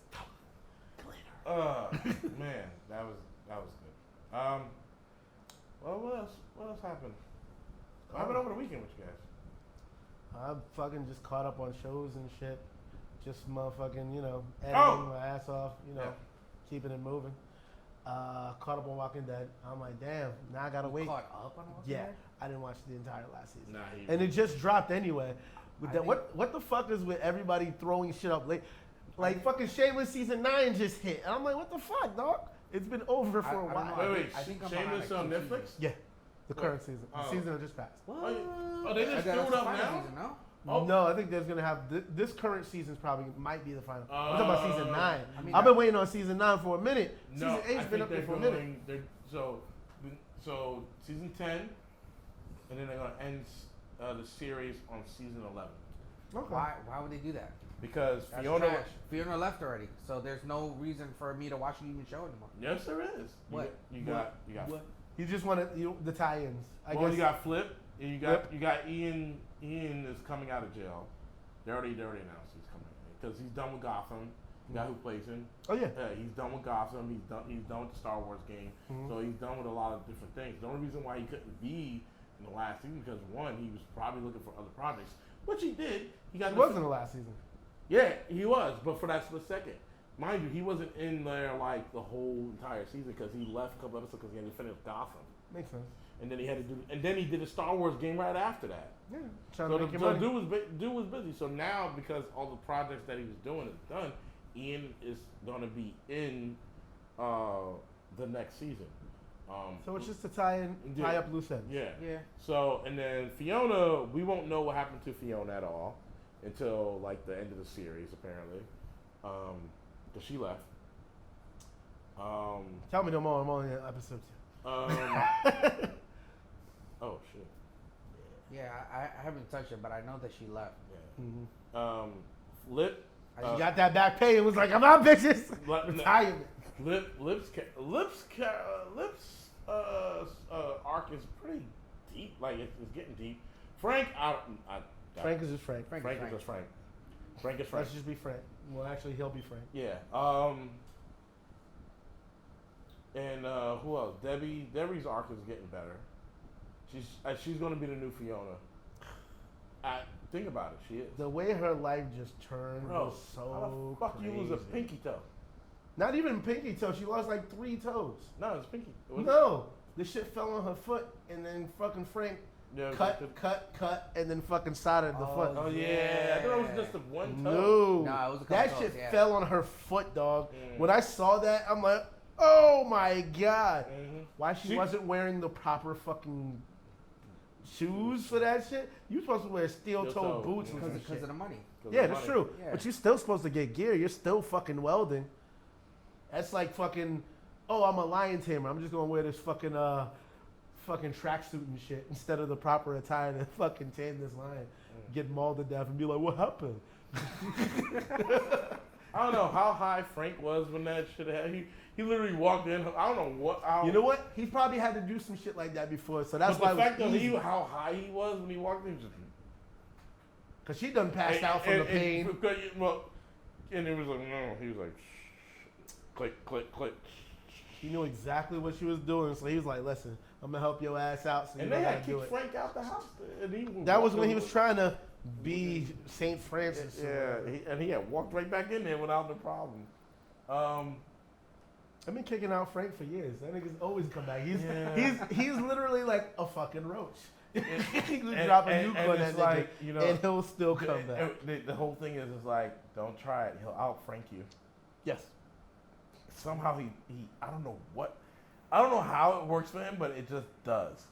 Glitter. Man, that was good. Well, what else happened? What happened over the weekend with you guys? I fucking just caught up on shows and shit. Just motherfucking, editing my ass off, keeping it moving. Caught up on Walking Dead. I'm like, damn, now I gotta wait. Caught up on Walking Dead? I didn't watch the entire last season. Nah, and it just dropped anyway. What the fuck is with everybody throwing shit up late? Like fucking Shameless season 9 just hit. And I'm like, what the fuck, dog? It's been over for a while. Wait, Shameless on Netflix? Yeah, the current season. The season that just passed. What? Oh, they just threw it up now? Season, no? No, I think there's gonna have this current season's probably might be the final. I'm talking about season 9. I've been waiting on season 9 for a minute. No, season 8's been up there for a minute. So season 10, and then they're gonna end the series on season 11. Okay. Why would they do that? Because That's Fiona left already, so there's no reason for me to watch the even show anymore. Yes, there is. What? You got. What? You just wanted the tie-ins. I Well, guess. you got Flip, and you got Ian is coming out of jail. They already announced he's coming. because he's done with Gotham. The guy who plays him. Oh yeah. Yeah, he's done with Gotham. He's done with the Star Wars game. So he's done with a lot of different things. The only reason why he couldn't be in the last season because one, he was probably looking for other projects, which he did. He wasn't the last season. Yeah, he was, but for that split second. Mind you, he wasn't in there like the whole entire season because he left a couple episodes because he had to finish Gotham. Makes sense. And then he did a Star Wars game right after that. Yeah. So dude was busy. So now because all the projects that he was doing is done, Ian is gonna be in the next season. So it's just to tie up loose ends. Yeah. Yeah. So and then Fiona, we won't know what happened to Fiona at all until like the end of the series apparently. Because she left. Tell me no more. I'm only in episode 2. Oh shit. Yeah, I haven't touched her, but I know that she left. Yeah. Lip. She got that back pay and was like, "I'm out, bitches." Retirement. Lips arc is pretty deep. Like it's getting deep. Frank, Frank is just Frank. Frank is just Frank. Frank is Frank. Let's just be Frank. Well, actually, he'll be Frank. Yeah. And who else? Debbie's arc is getting better. She's gonna be the new Fiona. Think about it. She is. The way her life just turned was so how the fuck crazy. you lose a pinky toe? Not even pinky toe. She lost like 3 toes. No, it's pinky. No, the shit fell on her foot, and then fucking Frank cut, and then fucking soldered the foot. Oh yeah, I thought it was just the one toe. No, it was a couple that toes, shit yeah. fell on her foot, dog. When I saw that, I'm like, oh my god, why she wasn't wearing the proper fucking shoes for that shit? You supposed to wear steel-toed boots Because of the money. Yeah, that's true. Yeah. But you're still supposed to get gear. You're still fucking welding. That's like fucking, oh, I'm a lion tamer. I'm just gonna wear this fucking tracksuit and shit instead of the proper attire to fucking tame this lion. Get mauled to death and be like, what happened? I don't know how high Frank was when that shit happened. He literally walked in. I don't know what. You know what? He probably had to do some shit like that before, so that's but why. The fact of how high he was when he walked in, just because she done passed out from the pain. And it was like no. He was like, click, click, click. He knew exactly what she was doing, so he was like, "Listen, I'm gonna help your ass out." So and they had kicked Frank out the house. That was when he was trying to be Saint Francis. Yeah, he had walked right back in there without the problem. I've been kicking out Frank for years. That nigga's always come back. He's literally like a fucking roach. He could drop a nuke on that nigga, and he'll still come back. The whole thing is like, don't try it. He'll out Frank you. Yes. Somehow he I don't know how it works for him, but it just does.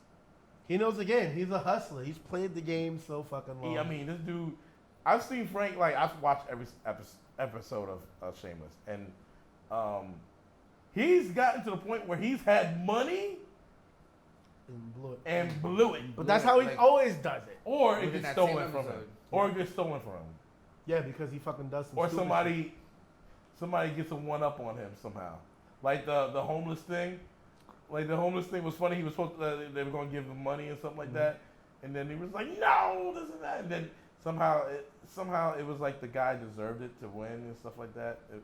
He knows the game. He's a hustler. He's played the game so fucking long. I mean, this dude. I've seen Frank I've watched every episode of Shameless, and he's gotten to the point where he's had money and blew it. But that's how he always does it. Or it gets stolen from him. Or it gets stolen from him. Yeah, because he fucking does some or stupid somebody gets a one up on him somehow. Like the homeless thing. Like the homeless thing was funny. He was supposed to, they were going to give him money and something like that. And then he was like, no, this and that. And then somehow it was like the guy deserved it to win and stuff like that. And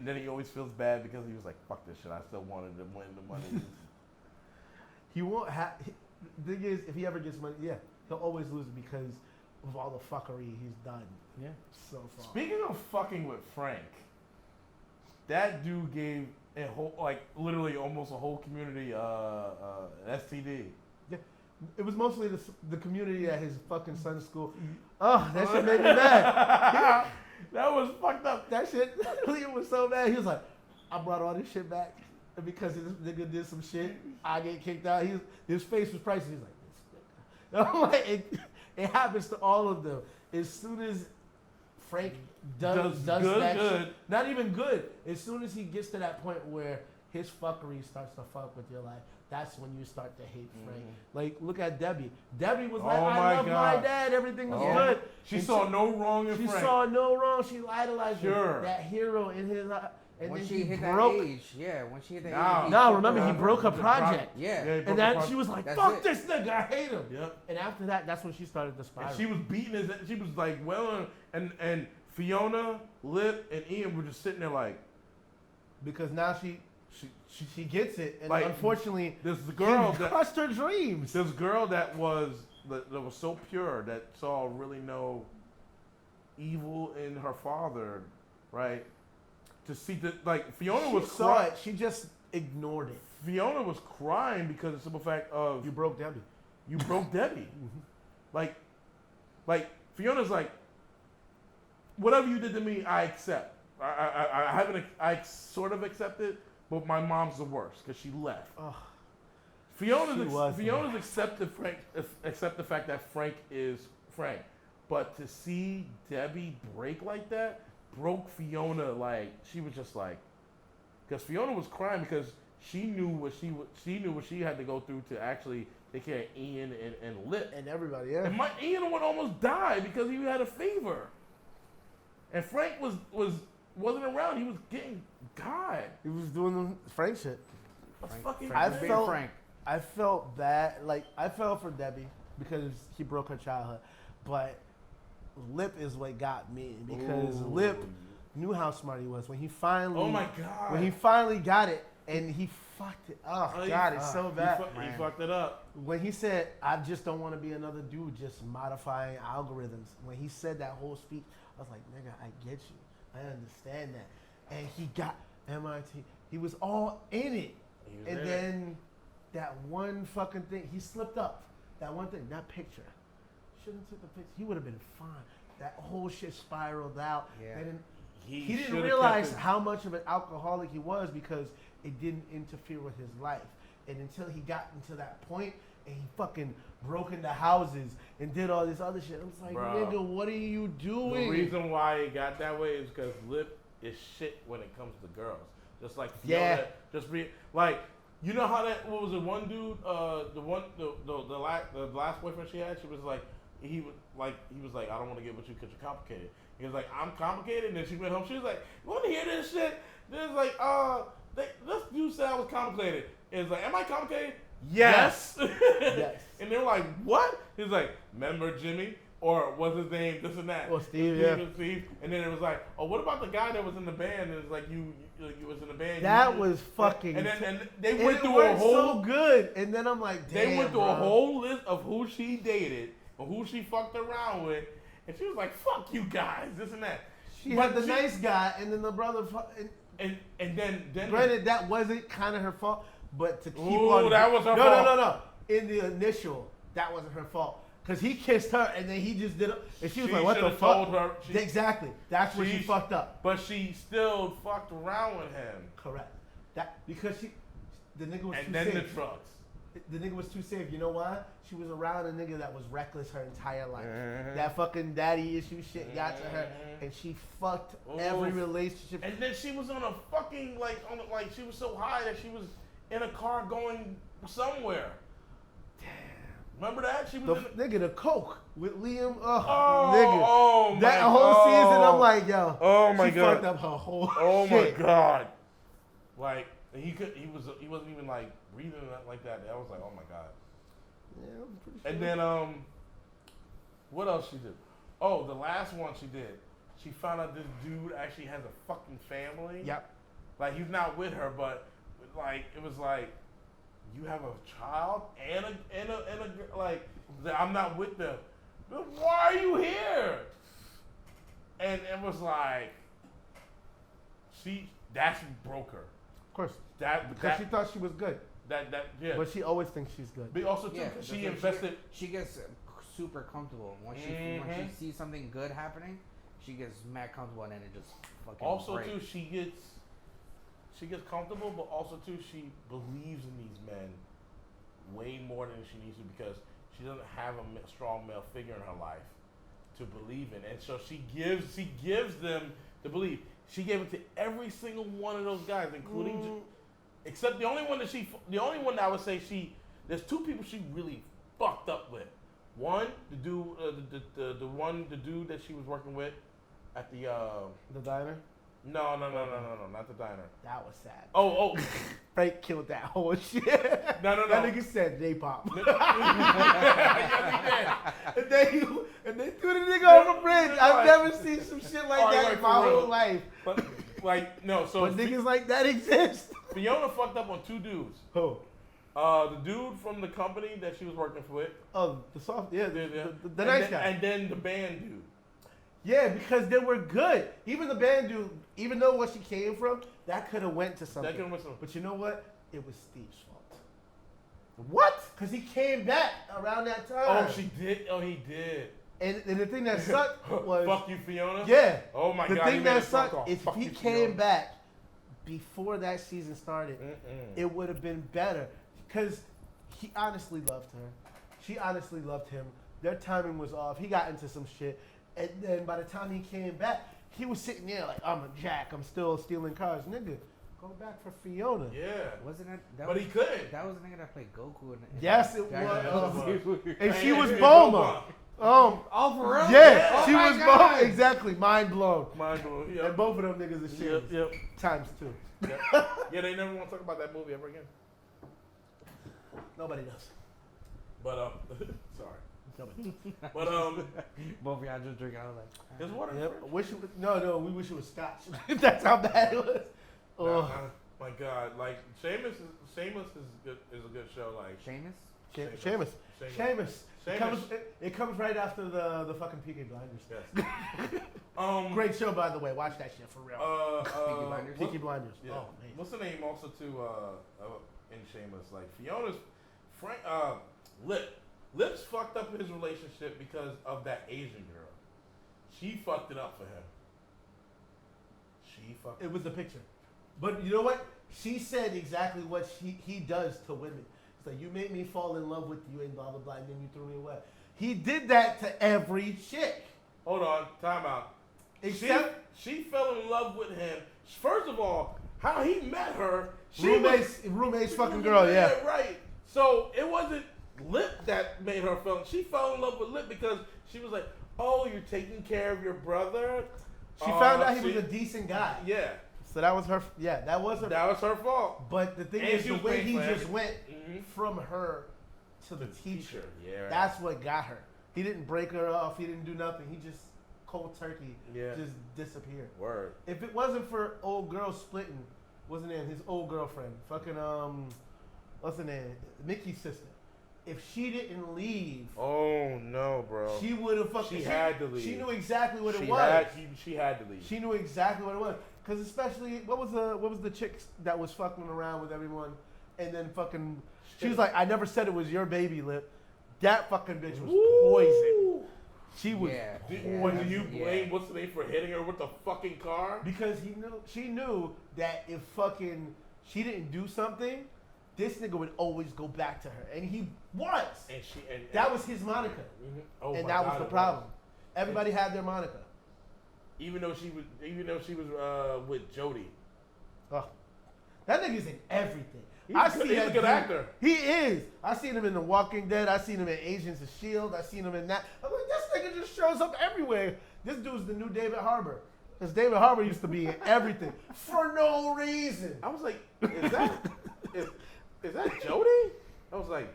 then he always feels bad because he was like, fuck this shit. I still wanted to win the money. He won't have. The thing is, if he ever gets money, he'll always lose it because of all the fuckery he's done. Yeah. So far. Speaking of fucking with Frank, that dude gave a whole, like, literally almost a whole community STD. Yeah. It was mostly the community at his fucking son's school. Oh, that shit made me mad. That was fucked up. That shit, Liam was so mad. He was like, I brought all this shit back because this nigga did some shit. I get kicked out. His face was priceless. He's like, this nigga. I'm like, it happens to all of them. As soon as Frank does that shit, not even good. As soon as he gets to that point where his fuckery starts to fuck with your life, that's when you start to hate Frank. Like, look at Debbie. Debbie was like, I love my dad. Everything was good. She saw no wrong in Frank. She saw no wrong. She idolized that hero in his life. And when then she hit broke. that age, when she hit that age. No, remember, he broke a project. And then she was like, fuck this nigga, I hate him. Yep. And after that, that's when she started to spiral. And she was beating his, she was like, and Fiona, Lip, and Ian were just sitting there like, because now she gets it, and like, unfortunately, this girl he that crushed her dreams. this girl that was so pure, that saw really no evil in her father, right? To see that, like, Fiona was saw it. She just ignored it. Fiona was crying because of the simple fact of You broke Debbie. you broke Debbie. Like Fiona's like, whatever you did to me, I accept. I haven't. I sort of accepted, but my mom's the worst because she left. Oh, Fiona's accept the fact that Frank is Frank, but to see Debbie break like that broke Fiona. Like, she was just like, because Fiona was crying because she knew what she had to go through to actually take care of Ian and Lip and everybody, yeah. And Ian would almost die because he had a fever, and Frank wasn't around. He was getting God. He was doing the Frank shit. I felt bad. Like, I felt for Debbie because he broke her childhood, but Lip is what got me because Lip knew how smart he was when he finally. Oh my God! When he finally got it and he fucked it. Oh God, it's so bad. He fucked it up. When he said, "I just don't want to be another dude just modifying algorithms," when he said that whole speech, I was like, "Nigga, I get you. I understand that." And he got MIT. He was all in it. And then that one fucking thing, he slipped up. That one thing, that picture. Shouldn't have took the picture. He would have been fine. That whole shit spiraled out. Yeah. He didn't realize how much of an alcoholic he was because it didn't interfere with his life. And until he got into that point and he fucking broke into houses and did all this other shit, I was like, bro, nigga, what are you doing? The reason why it got that way is because Lip is shit when it comes to girls. Just like Fiona, like, you know how that, what was it, one dude, the last boyfriend she had, she was like, he was like, I don't want to get with you because you're complicated. He was like, I'm complicated, and then she went home. She was like, you want to hear this shit? There's like, this dude said I was complicated. It's like, am I complicated? Yes. Yes. And they were like, what? He's like, remember Jimmy? Or what's his name? This and that. Or Steve, yeah. Steve. And then it was like, oh, what about the guy that was in the band? And it's like, you was in the band. That was fucking. And then they went through a whole. So good. And then I'm like, damn. They went through a whole list of who she dated and who she fucked around with, and she was like, fuck you guys, this and that. She had the nice guy, and then the brother. And then. Granted, that wasn't kind of her fault, but to keep on. That was her fault. No. In the initial, that wasn't her fault. Because he kissed her, and then he just did it. And she was like, what the fuck? Exactly. That's where she fucked up. But she still fucked around with him. Correct. Because the nigga was too safe. And then the drugs. The nigga was too safe. You know why? She was around a nigga that was reckless her entire life. That fucking daddy issue shit got to her, and she fucked every relationship. And then she was on a fucking, she was so high that she was in a car going somewhere. Remember that? She was the coke with Liam. Nigga. That whole season, I'm like, yo. Oh my she God. Fucked up her whole shit. Oh my God. Like, he wasn't even like breathing like that. I was like, oh my God. Yeah, I'm pretty sure. And then what else she did? Oh, the last one she did. She found out this dude actually has a fucking family. Yep. Like, he's not with her, but like it was like, you have a child and a like, I'm not with them. But why are you here? And it was like, that's what broke her. Of course. Because she thought she was good. Yeah. But she always thinks she's good. But also too, she invested. She gets super comfortable. When she sees something good happening, she gets mad comfortable, and then it just fucking. Also breaks. too, she gets comfortable, but also too, she believes in these men way more than she needs to because she doesn't have a strong male figure in her life to believe in, and so she gives them the belief. She gave it to every single one of those guys, including, except the only one that I would say there's two people she really fucked up with. One, the dude, the dude that she was working with at the diner. No, not the diner. That was sad. Oh. Frank killed that whole shit. No. That nigga said J-pop. and they threw the nigga off a bridge. I've never seen some shit like that in my whole life. But like no, so but niggas like that exist. Fiona fucked up on 2 dudes. Who? The dude from the company that she was working with. Oh, the soft, the and nice then, guy. And then the band dude. Yeah, because they were good. Even the band dude, even though what she came from, that could have went to something. But you know what? It was Steve's fault. What? Because he came back around that time. Oh, she did? Oh, he did. And the thing that sucked was... Fuck you, Fiona? Yeah. Oh, my God. God. The thing that sucked is if he came Fiona. back before that season started, it would have been better. Because he honestly loved her. She honestly loved him. Their timing was off. He got into some shit. And then by the time he came back, he was sitting there like, I'm a jack. I'm still stealing cars. Nigga, go back for Fiona. Yeah. Wasn't that but he couldn't. That was the nigga that played Goku. Yes, it was. And she was Bulma. Oh, for real? Yeah, Oh she my was God. Bulma. Exactly. Mind blown. Yep. And both of them niggas are shit. Yep. Times 2. Yep. Yeah, they never want to talk about that movie ever again. Nobody does. But, sorry. Nobody. But, both of y'all just drinking. I was like, there's water. Yep. No, we wish it was scotch. That's how bad it was. Oh my God! Like Shameless is good. Is a good show. Like Shameless? Shameless. It comes right after the fucking Peaky Blinders. Yes. Great show, by the way. Watch that shit for real. Peaky Blinders. Yeah. Oh, man. What's the name also too in Shameless? Like Fiona's Frank Lips fucked up his relationship because of that Asian girl. She fucked it up for him. It was the picture. But you know what? She said exactly what he does to women. It's like, you made me fall in love with you and blah, blah, blah, and then you threw me away. He did that to every chick. Hold on, time out. Except she fell in love with him. First of all, how he met her. Roommate's fucking girl, yeah. Right. So it wasn't Lip that made her fall. She fell in love with Lip because she was like, oh, you're taking care of your brother? She found out he was a decent guy. Yeah. So that was her. Yeah, that was her fault. But the thing is, the way he just went from her to the teacher. Yeah. Right. That's what got her. He didn't break her off. He didn't do nothing. He just cold turkey. Just disappeared. Word. If it wasn't for old girl splitting, wasn't it his old girlfriend? Fucking what's her name? Mickey's sister. If she didn't leave, oh no, bro, she would have fucking. She had to leave. She knew exactly what it was. She had to leave. She knew exactly what it was. Cause especially what was the chick that was fucking around with everyone, and then fucking she was like, I never said it was your baby, Lip. That fucking bitch was poison. She was. Do you blame what's the name for hitting her with the fucking car? Because she knew that if fucking she didn't do something, this nigga would always go back to her, and he was. And that was his moniker, and that was the problem. Everybody had their moniker. Even though she was with Jody. Oh, that nigga's in everything. He's a good actor. He is. I seen him in The Walking Dead. I seen him in Agents of S.H.I.E.L.D. I seen him in that. I'm like, this nigga just shows up everywhere. This dude's the new David Harbour. Because David Harbour used to be in everything for no reason. I was like, is that Jody? I was like,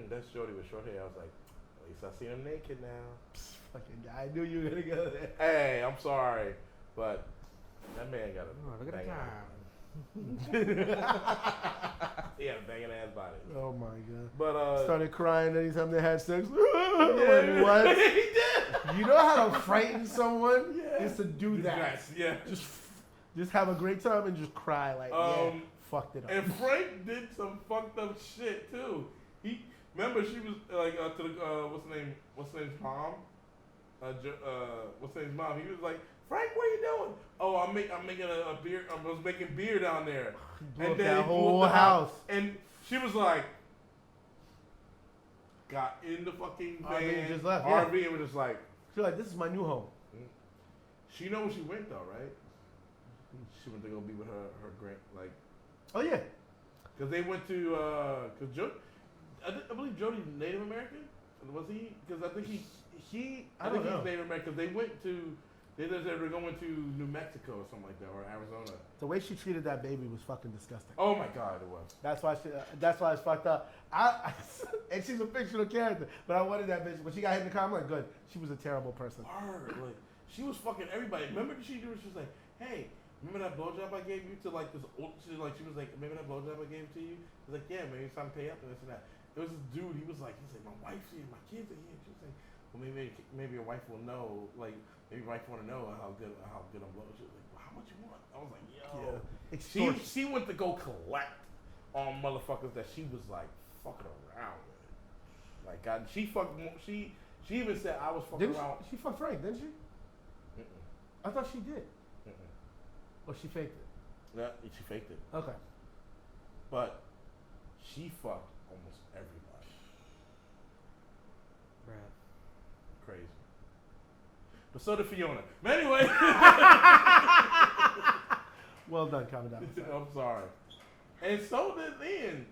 that's Jody with short hair. I was like, at least I seen him naked now. Fucking guy. I knew you were going to go there. Hey, I'm sorry, but that man got a look at the time. He had a banging ass body. Oh my God. But started crying anytime they had sex. Like, what? He did. You know how to frighten someone is to do that. Yeah. Just have a great time and just cry like fucked it up. And Frank did some fucked up shit too. Remember she was like to the what's the name's mom? What's the name's mom? He was like, Frank, what are you doing? Oh, I'm making a beer. I was making beer down there. And then that whole house. And she was like, got in the fucking van, RV and just left. RV and was just like, she's like, this is my new home. She know where she went though, right? She went to go be with her grand, like. Oh yeah. Cause they went to I believe Jody's Native American. Was he? Because I think I think he's Native American. Cause they went to They said they were going to New Mexico or something like that, or Arizona. The way she treated that baby was fucking disgusting. Oh my God, it was. That's why it's fucked up. And she's a fictional character, but I wanted that bitch. When she got hit in the car, I'm like, good. She was a terrible person. Like, she was fucking everybody. Remember she was like, hey, remember that blowjob I gave you to like this old, she was like, remember that blowjob I gave to you? I was like, yeah, maybe it's time to pay up and this and that. There was this dude, he's like, my wife's here, my kids are here. She was like, well, maybe your wife will know, like, maybe your wife want to know how good I'm blowing. She was like, well, how much you want? I was like, yo. Yeah. She went to go collect on motherfuckers that she was like fucking around with. Like, God, she even said I was fucking around. She fucked Frank, didn't she? Mm-mm. I thought she did. Mm-mm. Or she faked it. Yeah, she faked it. Okay. But she fucked almost everybody. Bruh. Crazy. But so did Fiona. But anyway. Well done, calm down. I'm sorry. And so did then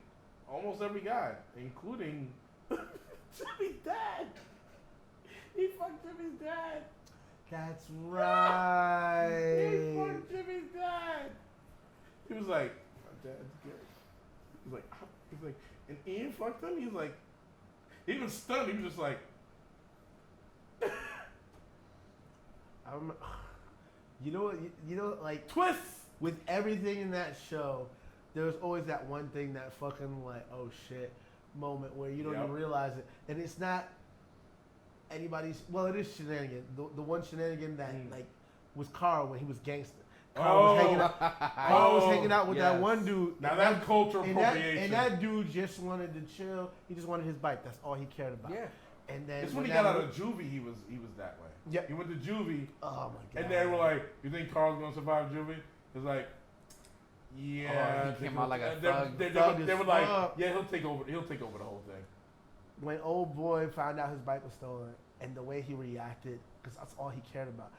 almost every guy, including Jimmy's dad. He fucked Jimmy's dad. That's right. He fucked Jimmy's dad. He was like, my dad's gay. He's like, and Ian fucked him? He's like, he was stunned. He was just like, I remember, you know what? You know, like twists. With everything in that show, there was always that one thing, that fucking like, oh shit moment where you don't even realize it, and it's not anybody's. Well, it is shenanigan. The one shenanigan that like was Carl when he was gangster. Carl was hanging out with that one dude. Now that's cultural appropriation. And that dude just wanted to chill. He just wanted his bike. That's all he cared about. Yeah. And then it's when he got out of juvie, he was that way. Yeah. He went to juvie. Oh my god. And they were like, "You think Carl's gonna survive juvie?" It's like, yeah. He came out like a thug. They were like, yeah, he'll take over the whole thing. When old boy found out his bike was stolen, and the way he reacted, because that's all he cared about,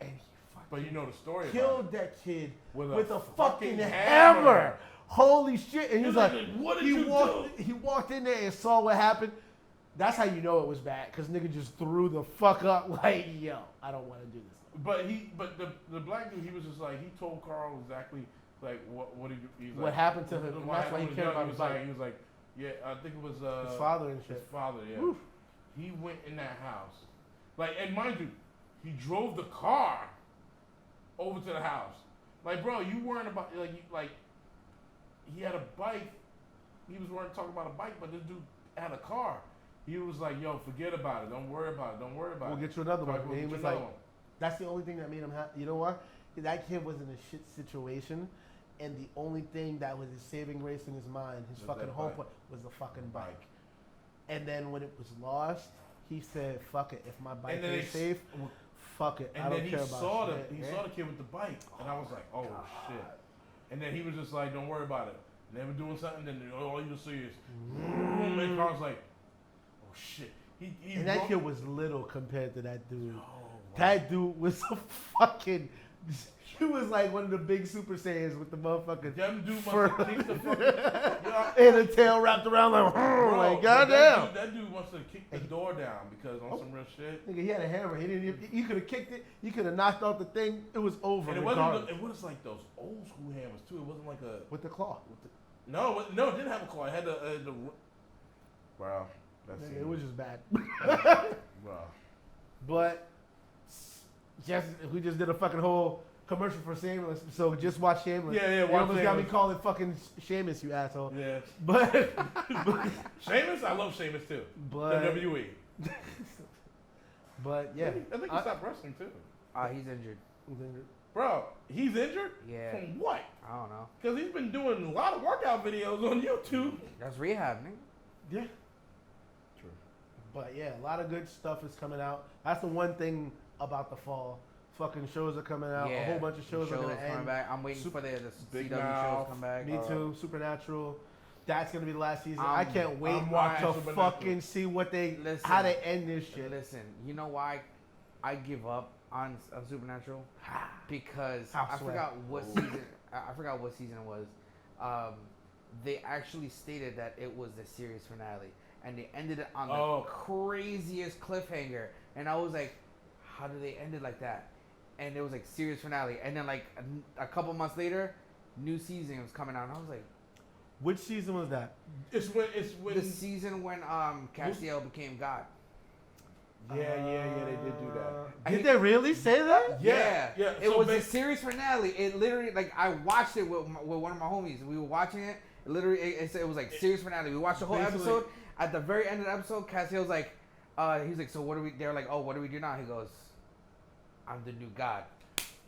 and he fucking. But you know the story. Killed that kid with a fucking hammer. hammer. Holy shit! And he was like, "What did you do?" He walked in there and saw what happened. That's how you know it was bad, because nigga just threw the fuck up like, yo, I don't want to do this. But the black dude, he was just like, he told Carl exactly like what he he's what like, happened to him. That's why he cared about his bike. He was like, yeah, I think it was his father and shit. His father, yeah. Woof. He went in that house, like, and mind you, he drove the car over to the house. Like, bro, you weren't about like he had a bike. He was talking about a bike, but this dude had a car. He was like, yo, forget about it. Don't worry about it. We'll get you another one. He was like, that's the only thing that made him happy. You know what? That kid was in a shit situation, and the only thing that was his saving grace in his mind, his fucking home point, was the fucking bike. And then when it was lost, he said, fuck it. If my bike is safe, fuck it. I don't care about shit. He saw the kid with the bike, and I was like, oh, shit. And then he was just like, don't worry about it. And they were doing something, then all you see is, and Carl's like, oh, shit. And that kid was little compared to that dude. Oh, that dude was a fucking. He was like one of the big Super Saiyans with the motherfucking fur and a tail wrapped around like, bro, like goddamn. That dude wants to kick the door down because on some real shit. Nigga, he had a hammer. He didn't. You could have kicked it. You could have knocked out the thing. It was over. And it was like those old school hammers too. It wasn't like a with the claw. No, it didn't have a claw. It had the. Wow, it was just bad. Wow. But we just did a fucking whole commercial for Shameless, so just watch Shameless. Yeah, you almost got me calling fucking Shameless, you asshole. Yeah. But Shameless, I love Shameless too. But WWE. But yeah, I think he stopped wrestling too. He's injured. Bro, he's injured? Yeah. From what? I don't know. Because he's been doing a lot of workout videos on YouTube. That's rehab, nigga. Yeah. True. But yeah, a lot of good stuff is coming out. That's the one thing about the fall. Fucking shows are coming out. A whole bunch of shows are going to end. Back. I'm waiting for the CW shows to come back. Me too. Supernatural. That's going to be the last season. I can't wait to fucking see how they end this shit. Listen, you know why I give up on Supernatural? Because I forgot what season. I forgot what season it was. They actually stated that it was the series finale, and they ended it on the craziest cliffhanger. And I was like, how do they end it like that? and it was like series finale, and then like a couple months later, new season was coming out, and I was like, Which season was that? It's when the season when Castiel became God. Yeah, they did do that. Did they really say that? Yeah. It So was the series finale. It literally, like, I watched it with one of my homies. We were watching it. Literally, it was like series finale. We watched the whole episode. At the very end of the episode, Castiel's like, he's like, so what do we? They're like, oh, what do we do now? He goes, I'm the new God.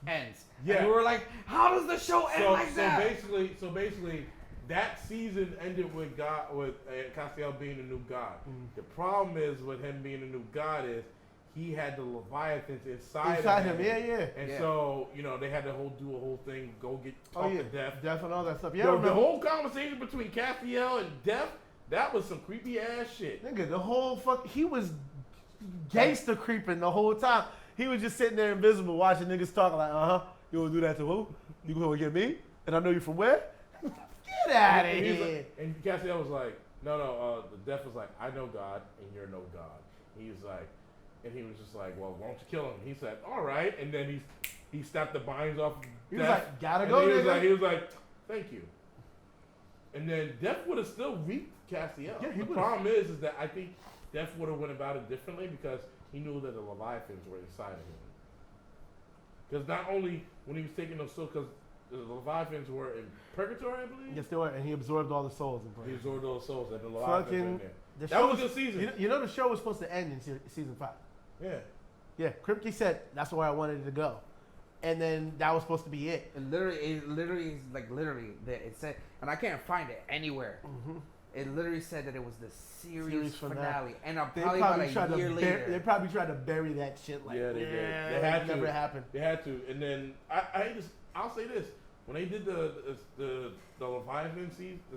Ends. Yeah. And we were like, how does the show end like that? So basically, that season ended with Castiel being the new God. The problem is with him being the new God is he had the Leviathans inside him. Yeah. And so they had to do a whole thing, go talk to Death. Death and all that stuff. Yeah, The whole conversation between Castiel and Death, that was some creepy ass shit. Nigga, the whole he was gangster creeping the whole time. He was just sitting there invisible watching niggas talking like, you gonna do that to who? You gonna get me? And I know you from where? Get out of here. And Castiel was like, no, the Death was like, I know God and you're no God. He was like, and he was just like, well, why don't you kill him? He said, all right. And then he snapped the binds off He was Death. like, gotta go, nigga. He was like, thank you. And then Death would have still reaped Castiel. Yeah, the problem is that I think Death would have went about it differently because he knew that the Leviathans were inside of him. Because not only when he was taking those souls, because the Leviathans were in purgatory, I believe. Yes, they were, and he absorbed all the souls. He absorbed all the souls, and the Leviathans were in there. That was a good season. You know the show was supposed to end in season 5. Yeah. Yeah, Kripke said that's where I wanted it to go, and then that was supposed to be it. It literally, it said, and I can't find it anywhere. Mm-hmm. It literally said that it was the series finale, and They probably about a year later. They probably tried to bury that shit. Like, Yeah, they did. They had to. Never happened. They had to. And then I'll say this: when they did the Leviathan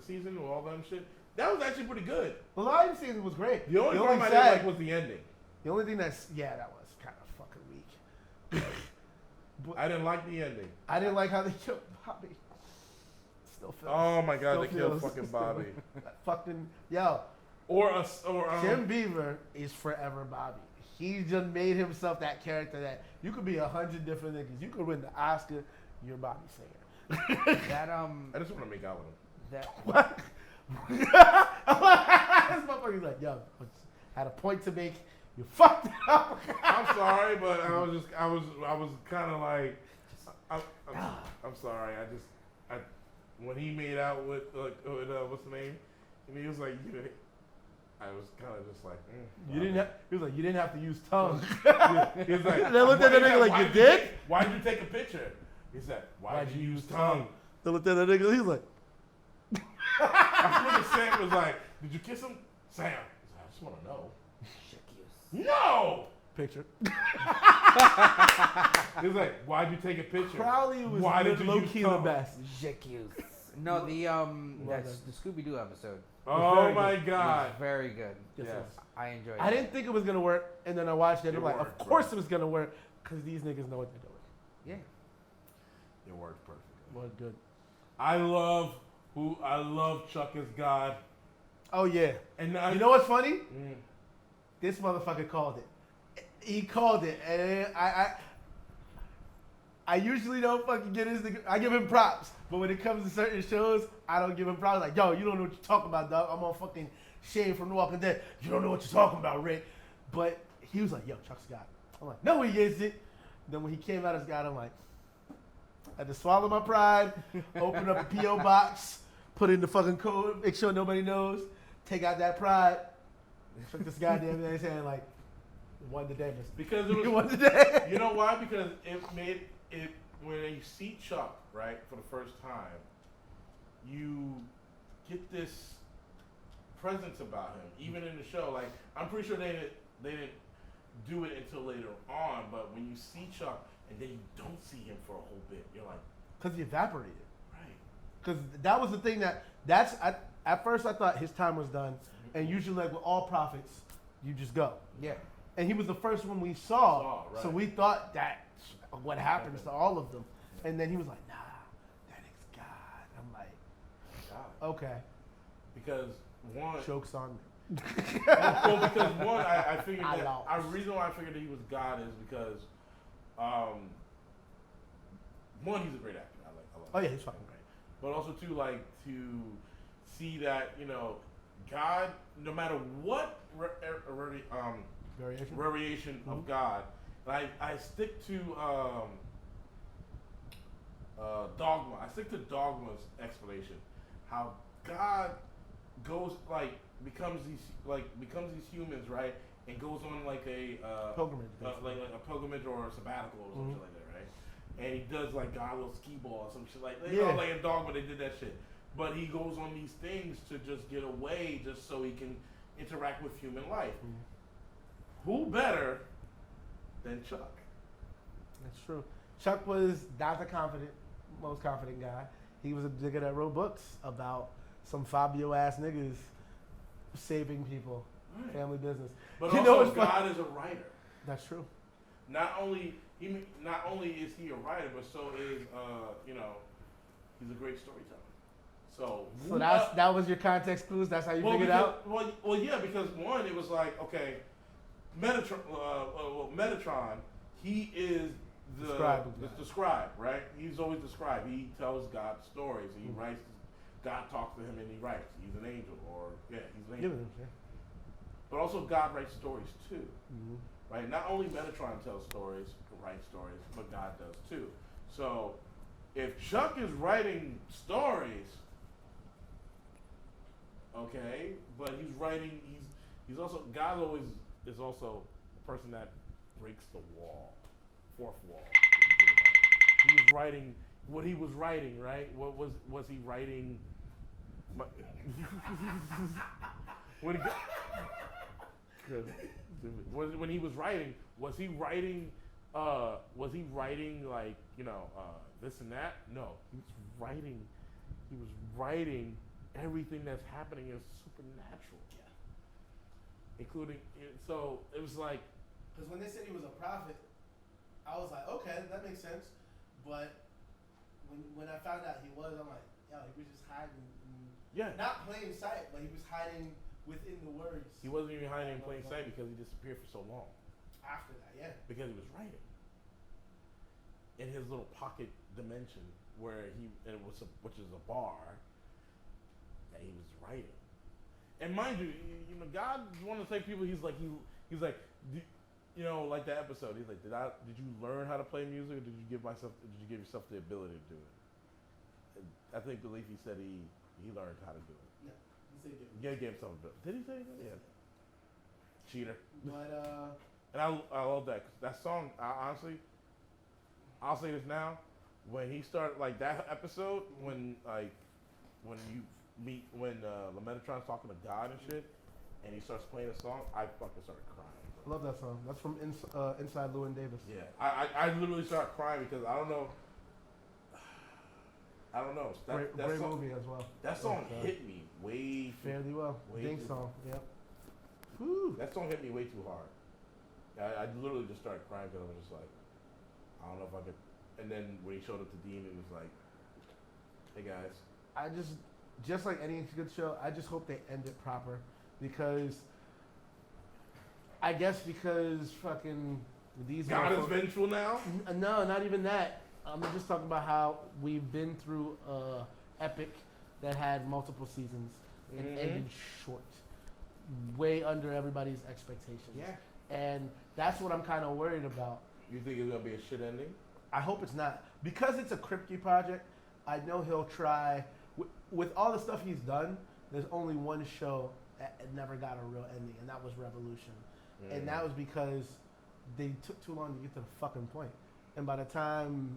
season or all that shit, that was actually pretty good. The Lion season was great. The only problem I didn't like was the ending. The only thing that was kind of fucking weak. I didn't like the ending. I didn't like how they killed Bobby. Still feels. Oh my god, they killed fucking Bobby. Fucking yo. Or Jim Beaver is forever Bobby. He just made himself that character that you could be 100 different niggas. You could win the Oscar. You're Bobby Singer. I just want to make out with him. What? This motherfucker's like, yo, had a point to make. You fucked it up. I'm sorry, but I was kind of like, I'm sorry. When he made out with what's the name, and he was like, I was kind of just like, He was like, you didn't have to use tongue. He was like, they looked at the nigga like, you did? Why'd you take a picture? He said, why'd you use tongue? They looked at the nigga. He was like, I remember Sam was like, did you kiss him? Sam, I just want to know. No! Picture. He was like, why'd you take a picture? Crowley was Why did you low use key tongue? the best. No, that's the Scooby-Doo episode. Oh my god. Very good. Yes. I enjoyed it. I didn't think it was gonna work, and then I watched it. I'm like, worked, of course bro. it was gonna work, because these niggas know what they're doing. Yeah. It worked perfectly. Well, good. I love Chuck as God. Oh yeah. And You know what's funny? This motherfucker called it. He called it, and I usually don't fucking get his. I give him props, but when it comes to certain shows, I don't give him props. Like, yo, you don't know what you're talking about, dog. I'm on fucking Shane from The Walking Dead. You don't know what you're talking about, Rick. But he was like, yo, Chuck's God. I'm like, no, he isn't. Then when he came out as God, I'm like, I had to swallow my pride, open up a P.O. box, put in the fucking code, make sure nobody knows, take out that pride. Took this goddamn thing saying like, won the day. Because it was won the day. You know why? Because it made it when you see Chuck, right, for the first time, you get this presence about him, even in the show. Like, I'm pretty sure they didn't do it until later on, but when you see Chuck and then you don't see him for a whole bit, you're like, Because he evaporated. right. Because that was the thing at first I thought his time was done, and usually like with all prophets, you just go. Yeah. And he was the first one we saw, right. so we thought that's what happens to all of them. And then he was like, nah, that nigga's God. I'm like, God. okay. Because one, Joke's on me. well, because one, I figured I that lost. the reason why I figured that he was God is because one, he's a great actor. I love Oh him. yeah, he's fucking great. But also too, like to see that God, no matter what variation of God, and I stick to dogma. I stick to dogma's explanation. How God goes becomes these humans, right, and goes on like a Pilgrimage, like a pilgrimage or a sabbatical or something like that, right? And he does like God will skee ball or some shit like that. Yeah. Like in Dogma they did that shit. But he goes on these things to just get away, just so he can interact with human life. Who better than Chuck? That's true. Chuck was not the most confident guy. He was a nigga that wrote books about some Fabio ass niggas saving people, family business. But You also, know what's God is a writer. That's true. Not only is he a writer, but so is he's a great storyteller. So that was your context clues. That's how you figured out. Well, yeah, because one, it was like, okay, Metatron, he is the scribe, right? He's always the scribe. He tells God stories. He writes. God talks to him and he writes. He's an angel, he's an angel. Yeah. But also, God writes stories too, right? Not only Metatron tells stories, writes stories, but God does too. So, if Chuck is writing stories, okay, but he's writing, he's also, God always is also the person that breaks the fourth wall. He was writing what he was writing, right? What was he writing? When he was writing, was he writing like this and that? No, he was writing everything that's happening is supernatural. Yeah. Including, so it was like, because when they said he was a prophet, I was like, okay, that makes sense. But when I found out he was, I'm like, yo, he was just hiding. Not plain sight, but he was hiding within the words. He wasn't even hiding in plain sight because he disappeared for so long. After that, yeah. Because he was writing in his little pocket dimension which is a bar. That he was writing. And mind you, God is one of the same people. He's like, like that episode. He's like, did you learn how to play music, or did you give yourself the ability to do it? And I think believe he said he learned how to do it. Yeah, he said he did. Gave himself a ability. Did he say that? Yeah. Cheater. But and I love that. That song. Honestly, I'll say this now. When he started like that episode, when Metatron's talking to God and shit, and he starts playing a song, I fucking started crying. I love that song. That's from Inside Llewyn Davis. Yeah, I literally started crying because I don't know. Great song, movie as well. That song hit me way fairly well. Ding song. Yep. Whew. That song hit me way too hard. I literally just started crying because I was just like, I don't know if I could. And then when he showed up to Dean, it was like, hey guys. I just like any good show, I just hope they end it proper, because fucking these God is vengeful now? No, not even that. I'm just talking about how we've been through Epic that had multiple seasons and ended short, way under everybody's expectations. Yeah. And that's what I'm kind of worried about. You think it's gonna be a shit ending? I hope it's not, because it's a Kripke project. I know he'll try. With all the stuff he's done, there's only one show that never got a real ending, and that was Revolution. And that was because they took too long to get to the fucking point. And by the time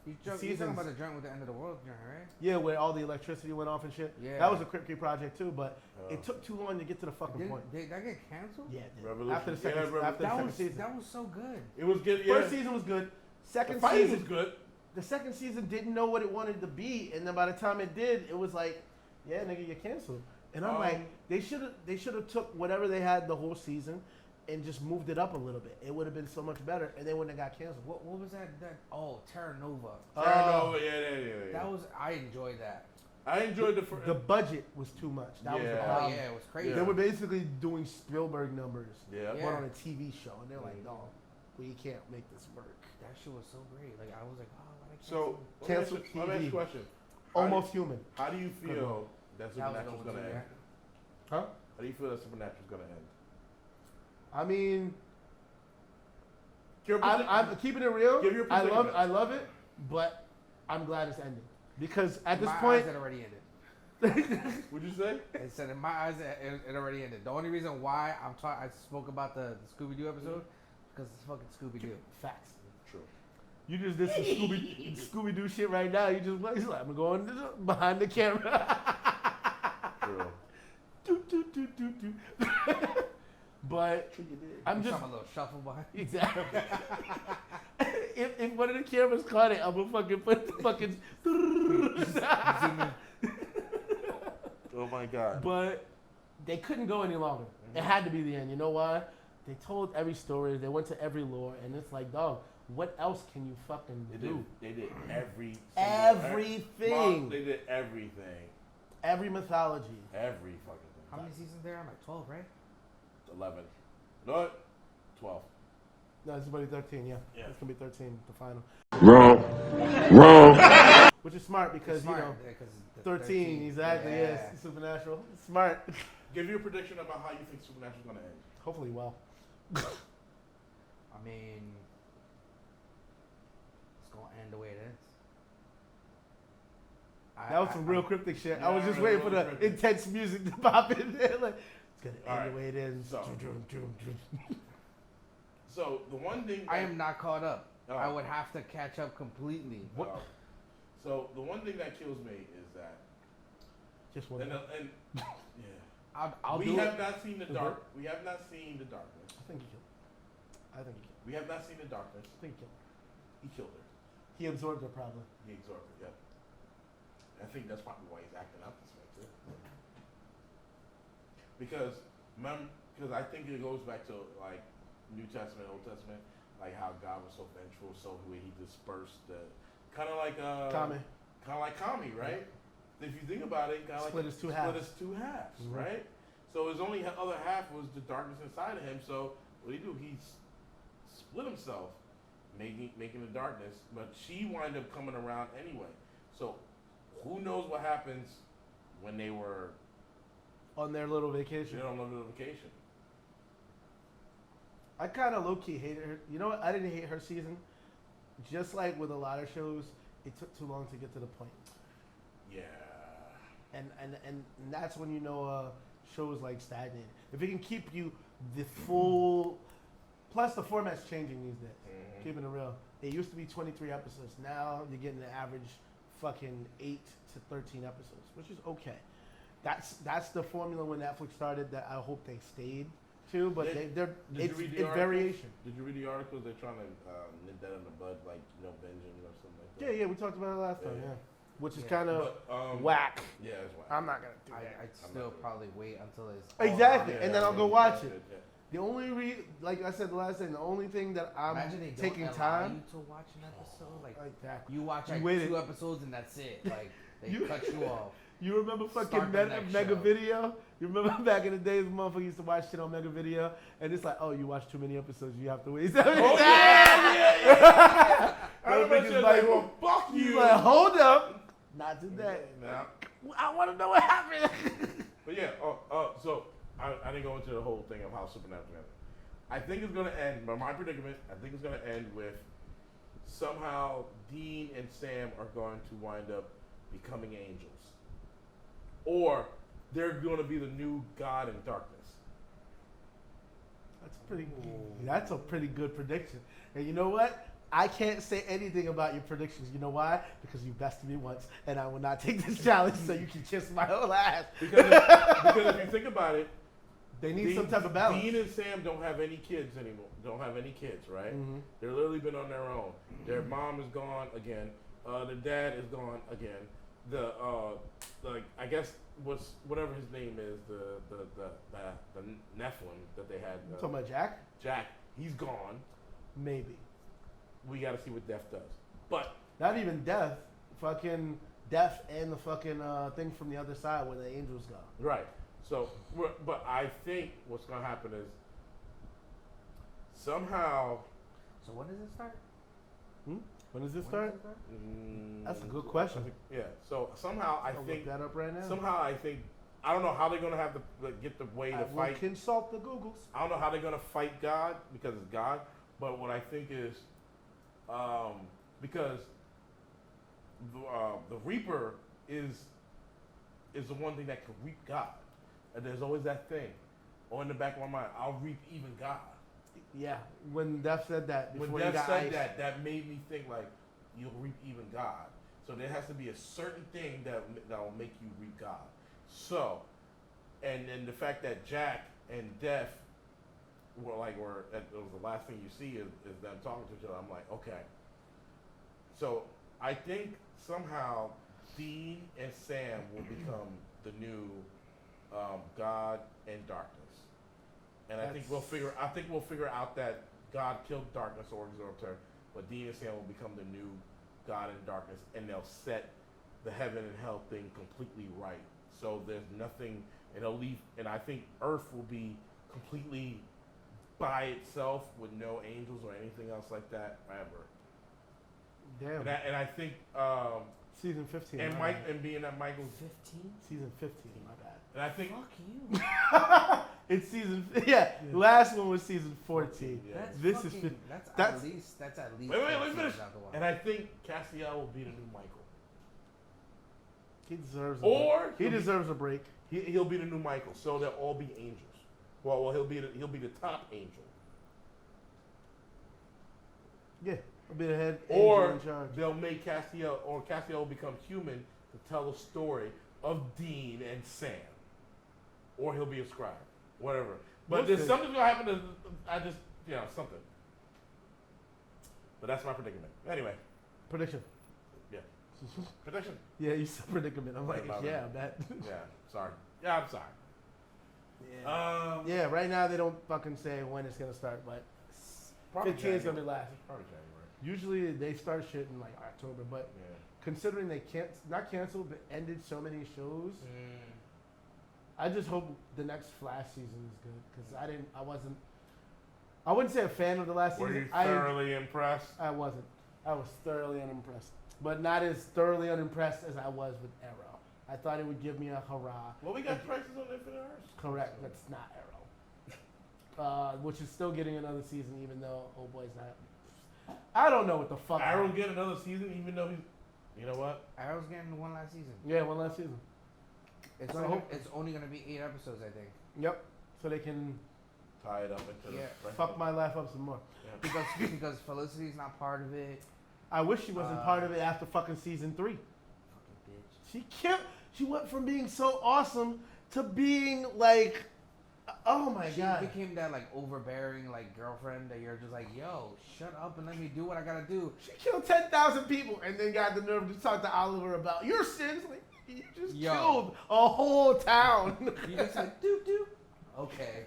you're talking about the joint with the end of the world joint, right? Yeah, where all the electricity went off and shit. Yeah. That was a Kripke project too, but it took too long to get to the fucking point. Did that get canceled? Yeah, it did. Revolution. After the second season. That was so good. It was good. Yeah. First season was good. Second the season was good. The second season didn't know what it wanted to be, and then by the time it did, it was like, yeah, nigga, you're canceled. And I'm like, they should have took whatever they had the whole season and just moved it up a little bit. It would have been so much better, and they wouldn't have got canceled. What was that? Terra Nova. Terra Nova, yeah. That was, I enjoyed that. I enjoyed the budget was too much. That was the problem. Oh yeah, it was crazy. They were basically doing Spielberg numbers, but on a TV show, and they're like, no. we can't make this work. That shit was so great. Like I was like, oh, why I So Cancel let me ask you a question. Almost human. How do you feel that That was Supernatural's gonna end? Huh? How do you feel that Supernatural's gonna end? I mean, Give your I'm keeping it real. Give your I predicament. love it, but I'm glad it's ending because at this my point, eyes, it already ended. What'd you say? It said in my eyes, it already ended. The only reason why I spoke about the Scooby Doo episode because it's fucking Scooby Doo. facts. True. You just did some Scooby Doo shit right now. You just he's like, I'm going behind the camera. True. do, do, do, do, do. But I'm just a little shuffle behind. exactly. if one of the cameras caught it, I'm gonna fucking put the fucking. Oh my god. But they couldn't go any longer. It had to be the end. You know why? They told every story. They went to every lore, and it's like, dog, what else can you fucking do? They did everything. Everything. They did everything. Every mythology. Every fucking thing. How many seasons there? I'm like 12, right? 11. No, what? 12. No, it's gonna be 13. Yeah, Yeah. it's gonna be 13. The final. Wrong. Which is smart because It's smart, you know, yeah, 'cause the 13 exactly. Yeah. Yes, supernatural. Smart. Give your prediction about how you think Supernatural's gonna end. Hopefully, well. I mean, it's gonna end the way it is. That was some real cryptic shit. I was Yeah, just waiting for real the cryptic. intense music to pop in there. Like, it's gonna end Alright, the way it is. so- So the one thing I am not caught up. Oh. I would have to catch up completely. What? So the one thing that kills me is that, Just one. and yeah, I'll we do have it. not seen the dark. We have not seen the darkness. I think he killed. I think he killed. We have not seen the darkness. I think he killed. He killed her. He absorbed her probably. He absorbed it. Yeah. I think that's probably why he's acting out this way too. Because I think it goes back to like New Testament, Old Testament, like how God was so vengeful, so he dispersed the kind of like Kami, right? If you think about it, kind of Split like his two halves. Split his two halves, Mhm. right? So his only other half was the darkness inside of him. So what did he do? He split himself, making the darkness. But she wound up coming around anyway. So who knows what happens when they were On their little vacation. on a little vacation? I kind of low key hated her. You know what? I didn't hate her season. Just like with a lot of shows, it took too long to get to the point. Yeah. And that's when you know shows like stagnated. If it can keep you the full, plus the format's changing these days. Mhm. Keeping it real, it used to be 23 episodes. Now you're getting an average fucking 8 to 13 episodes, which is okay. That's the formula when Netflix started. That I hope they stayed to, but it's variation. Did you read the articles? They're trying to nip that in the bud, like binging or something like that. Yeah, we talked about it last time. Yeah. Yeah, which is Yeah. kind of But, whack. Yeah, it's whack. I'm not gonna do that. I'd I'm still not probably wait until it's Exactly. Yeah, and then I'll go maybe watch that's it. Yeah. The only like I said the last thing, the only thing that I'm Imagine they don't taking allow time. you to watch an episode. Like Exactly. you watch You like waited. 2 episodes and that's it. Like they You- cut you off. You remember fucking Start the next Mega show. Video? You remember back in the days, motherfuckers used to watch shit on Mega Video, and it's like, oh, you watch too many episodes, you have to wait. Oh yeah. I Those remember niggas shit like, like, well, fuck He's you. like, hold up, not today. Nah. I want to know what happened. But yeah, so I didn't go into the whole thing of how Supernatural ended. I think it's gonna end, but my predicament, I think it's gonna end with somehow Dean and Sam are going to wind up becoming angels. Or they're gonna be the new God in darkness. That's a pretty good prediction. And you know what? I can't say anything about your predictions. You know why? Because you bested me once, and I will not take this challenge. So you can kiss my whole ass. Because if you think about it, They need some type of balance. Dean and Sam don't have any kids anymore. Don't have any kids, right? Mhm. They're literally been on their own. Their mom is gone again. Their dad is gone again. I guess whatever his name is, the Nephilim that they had. You talking about Jack? Jack, he's gone. Maybe. We got to see what Death does. But Not even Death. Fucking Death and the fucking thing from the other side where the angels go. right. So, but I think what's gonna happen is somehow So when does it start? When does it When start? does it start? That's a good question. Yeah. So somehow I I'll think look that up right now. somehow I think I don't know how they're gonna have to get the way I to will fight. consult the Googles. I don't know how they're gonna fight God because it's God. But what I think is, because the Reaper is the one thing that can reap God, and there's always that thing, or in the back of my mind, I'll reap even God. Yeah, when Def said that, before When he Death got said iced. that made me think like you'll reap even God. So there has to be a certain thing that will make you reap God. So, and then the fact that Jack and Def were it was the last thing you see is them talking to each other. I'm like, okay. So I think somehow Dean and Sam will become the new God and darkness. And I think we'll figure out that God killed darkness or absorbed her, but Dean and Sam will become the new God and darkness, and they'll set the heaven and hell thing completely right. So there's nothing, and they'll leave, and I think Earth will be completely by itself with no angels or anything else like that ever. Damn. And I think Season 15. and my Mike bad. and being that Michael's, 15? Season 15. My bad. and I think Fuck you. It's season. Yeah, last one was season 14. Yeah. That's This fucking, is fif- that's that's- at least Wait, 14 let me finish. seasons out the way. And I think Castiel will be the new Michael. He deserves. Or he deserves a break. He'll be the new Michael. So they'll all be angels. Well, he'll be the top angel. Yeah, he'll be the head angel Or in charge. they'll make Castiel, or Castiel will become human to tell a story of Dean and Sam. Or he'll be a scribe. Whatever. But We'll there's see. something gonna happen to, something. But that's my predicament. Anyway, Prediction. yeah. Prediction? Yeah, you said predicament. I'm like, About yeah, it. that. Yeah, sorry. Yeah, I'm sorry. Yeah, right now they don't fucking say when it's gonna start, but Probably 15 is gonna January. be last. Probably January. Usually they start shit in like October, but Yeah. considering they not canceled but ended so many shows, I just hope the next Flash season is good because I wouldn't say a fan of the last Were season. you thoroughly impressed? I wasn't. I was thoroughly unimpressed, but not as thoroughly unimpressed as I was with Arrow. I thought it would give me a hurrah. Well, we got prices on Infinite Earths. Correct, that's not Arrow. Which is still getting another season, even though old boy's not. I don't know what the fuck. Arrow get another season, even though he's. You know what? Arrow's getting one last season. Yeah, one last season. It's So only, hope- it's only gonna be 8 episodes, I think. Yep. So they can Tie it up into Yeah. the. fuck my life up some more. Yeah. Because Felicity's not part of it. I wish she wasn't part of it after fucking season 3. Fucking bitch. She can't. She went from being so awesome to being like, oh my She god. became that like overbearing like girlfriend that you're just like, yo, shut up and let me do what I gotta do. She killed 10,000 people and then got the nerve to talk to Oliver about your sins. Like, you just Yo. killed a whole town. You just said doop doop. Okay.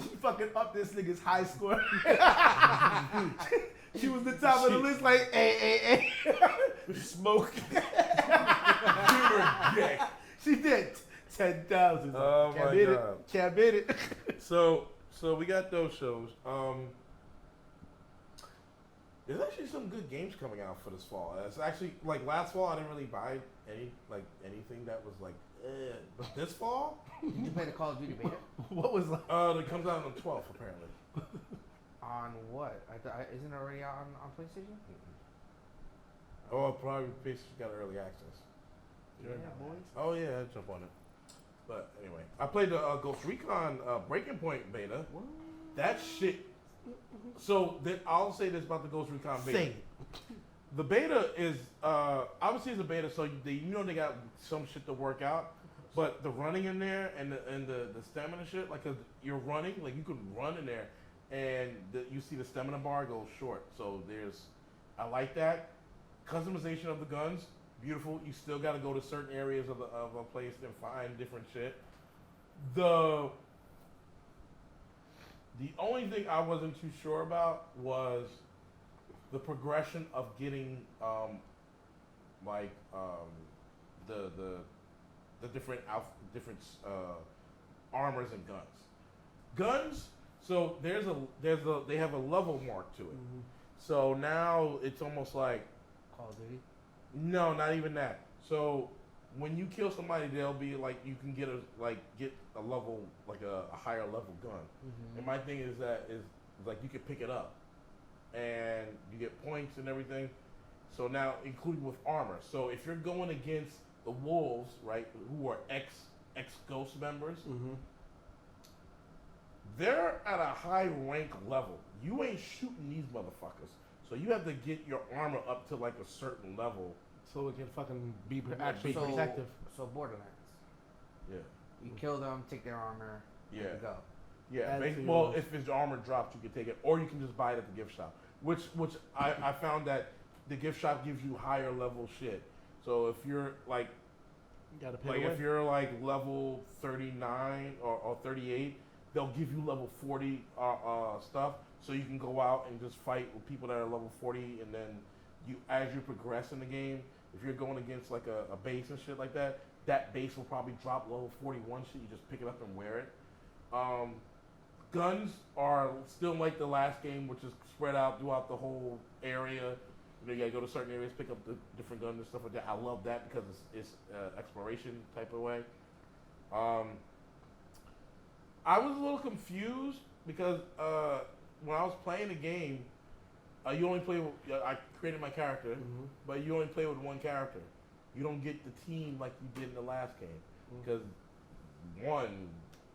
She fucking upped this nigga's high score. She was the top of the list, like, hey. Smoke. She did. 10,000. Oh Can't my beat God. it. Can't beat it. So we got those shows. There's actually some good games coming out for this fall. It's actually like last fall I didn't really buy anything that was like, but this fall, Did you play the Call of Duty beta? What was like? it comes out on the 12th apparently. On what? Isn't it already out on PlayStation? Oh, probably basically got early access. Yeah, boys. Oh yeah, I'd jump on it. But anyway, I played the Ghost Recon Breaking Point beta. What? That shit. So I'll say this about the Ghost Recon beta. Say it. The beta is obviously it's a beta, so they got some shit to work out. But the running in there and the stamina shit, like 'cause you're running, like you can run in there, and you see the stamina bar goes short. So I like that customization of the guns. Beautiful. You still got to go to certain areas of a place and find different shit. The only thing I wasn't too sure about was the progression of getting the different armors and guns. So they have a level mark to it. Mm-hmm. So now it's almost like Call of Duty. no, not even that. So when you kill somebody, they'll be like you can get a level like a higher level gun. Mm-hmm. And my thing is that is like you can pick it up, and you get points and everything. So now, including with armor. So if you're going against the wolves, right, who are ex Ghost members, Mm-hmm. they're at a high rank level. You ain't shooting these motherfuckers. So you have to get your armor up to like a certain level. So it can fucking be Yeah, actually so- protective. So Borderlands. Yeah. You kill them, take their armor, Yeah. and go. Yeah. Add to Well, yours. if his armor drops, you can take it, or you can just buy it at the gift shop. Which I found that the gift shop gives you higher level shit. So if you're like You gotta pay like the way. if you're like level 39 or 38, they'll give you level 40 stuff, so you can go out and just fight with people that are level 40, and then you as you progress in the game, if you're going against like a base and shit like that, that base will probably drop level 41 shit. You just pick it up and wear it. Guns are still like the last game, which is spread out throughout the whole area. You know, you gotta go to certain areas, pick up the different guns and stuff like that. I love that because it's exploration type of way. I was a little confused because when I was playing the game, you only play with, I created my character, Mhm. but you only play with one character. You don't get the team like you did in the last game. Because, one,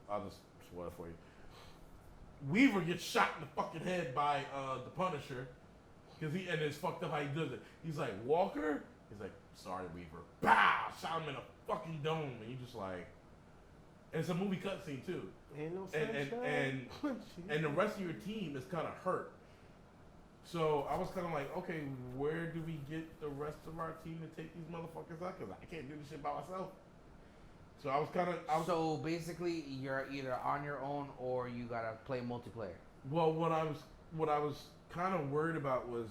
I'll just spoil it for you. Weaver gets shot in the fucking head by the Punisher. And it's fucked up how he does it. He's like, Walker? He's like, sorry, Weaver. Bow! Shot him in a fucking dome. And you just like, and it's a movie cutscene too. Ain't no And sunshine. and the rest of your team is kind of hurt. So I was kind of like, okay, where do we get the rest of our team to take these motherfuckers out? Because I can't do this shit by myself. So I was kind of. So basically, you're either on your own or you gotta play multiplayer. Well, what I was kind of worried about was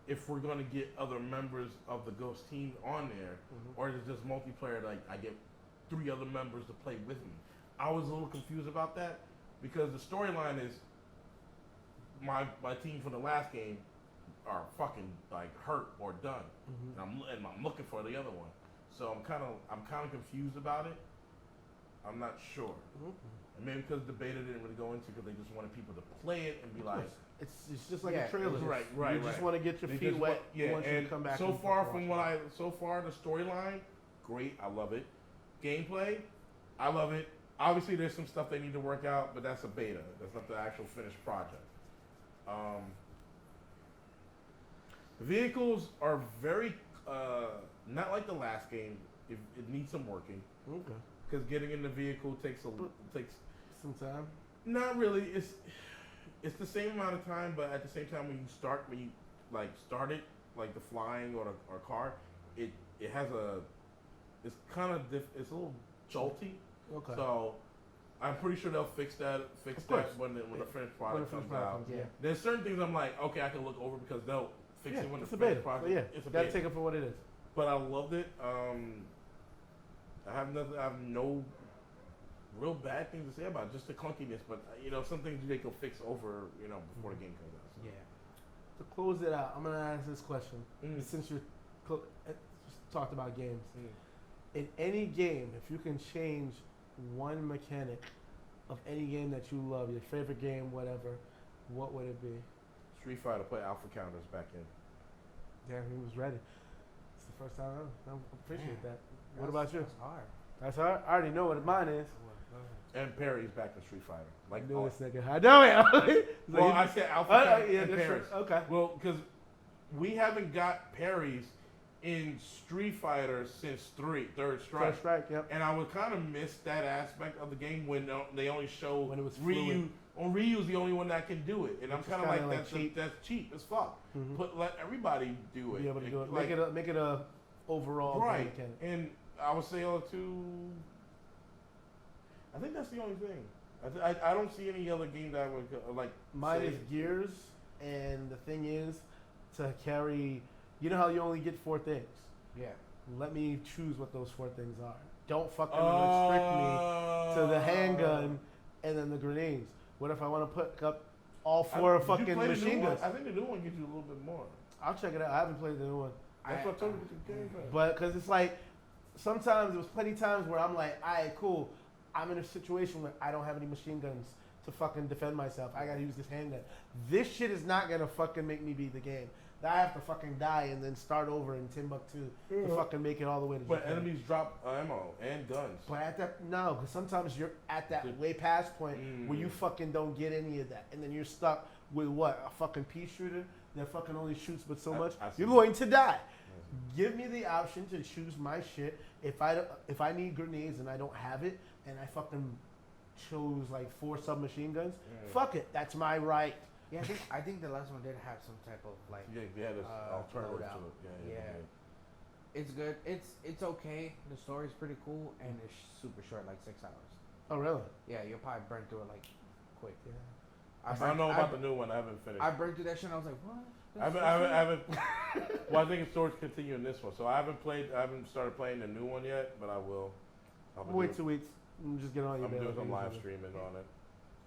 if we're going to get other members of the Ghost team on there, or is it just multiplayer? Like I get 3 other members to play with me. I was a little confused about that because the storyline is my team from the last game are fucking like hurt or done, and I'm looking for the other one. So I'm kind of confused about it. I'm not sure. And maybe because the beta didn't really go into, because they just wanted people to play it and be like, It's just like Yeah, a trailer. right. You just want to get your They feet just wet. yeah, once and you come back. so and far watch from it. so far the storyline, great. I love it. Gameplay, I love it. Obviously, there's some stuff they need to work out, but that's a beta. That's not the actual finished project. The vehicles are very not like the last game. It needs some working Okay. because getting in the vehicle takes Some time. not really. It's the same amount of time, but at the same time, when you start it, like the flying or car, it has it's kind of it's a little jolty. Okay. So I'm pretty sure they'll fix that course. when the finished product When the finished comes out. product comes, yeah. There's certain things I'm like, okay, I can look over because they'll fix Yeah, it when it's the a beta. finished product. So yeah, It's a gotta beta. take it for what it is. But I loved it. I have no real bad things to say about it, just the clunkiness. But some things they can fix over, before the game comes out. So. Yeah. To close it out, I'm gonna ask this question. Mm. Since you just talked about games, Mm. in any game, if you can change one mechanic of any game that you love, your favorite game, whatever, what would it be? Street Fighter put alpha counters back in. Damn, he was ready. It's the first time I appreciate that. What That's- about you? That's hard. That's hard. I already know what mine is. And Perry's back in Street Fighter. I Like knew all- this nigga. I know it. Well, I said alpha counters yeah, and that's Perry's. true. Okay. Well, because we haven't got Perry's in Street Fighter since Third Strike. First strike. Yep. And I would kind of miss that aspect of the game when they only show When it was Ryu. fluid. Ryu's the only one that can do it, and I'm Which is kind of kinda like, like cheap. that's cheap as fuck. Mhm. Let everybody do it. Be able to do it. Like, Make it a overall game right. mechanic. And I would say too. I think that's the only thing. I don't see any other game that would like. Mine say- is Gears, and the thing is to carry. You know how you only get 4 things. Yeah. Let me choose what those 4 things are. Don't fucking restrict me to the handgun and then the grenades. What if I want to put up all four Did you fucking play the machine new one? guns? I think the new one gives you a little bit more. I'll check it out. I haven't played the new one. That's what I told you with the Game Pass. But because it's like, sometimes there was plenty of times where I'm like, all right, cool. I'm in a situation where I don't have any machine guns to fucking defend myself. I gotta use this handgun. This shit is not gonna fucking make me beat the game. I have to fucking die and then start over in Timbuktu to fucking make it all the way to But Japan. enemies drop ammo and guns. But at that, no, because sometimes you're at that way past point where you fucking don't get any of that. And then you're stuck with what? A fucking pea shooter that fucking only shoots but so much? I see. You're going to die. Give me the option to choose my shit. If I need grenades and I don't have it, and I fucking chose like 4 submachine guns, fuck it. That's my right. Yeah, I think the last one did have some type of like. Yeah, they had this alternative loadout. to it. Yeah. It's good. It's okay. The story's pretty cool and it's super short, like 6 hours. Oh, really? Yeah, you'll probably burn through it like quick. Yeah. I don't know about the new one. I haven't finished. I burned through that shit and I was like, what? I haven't. Well, I think the story's continue in this one, so I haven't started playing the new one yet, but I will. Wait 2 weeks. And just get on your I'm doing some live streaming on it.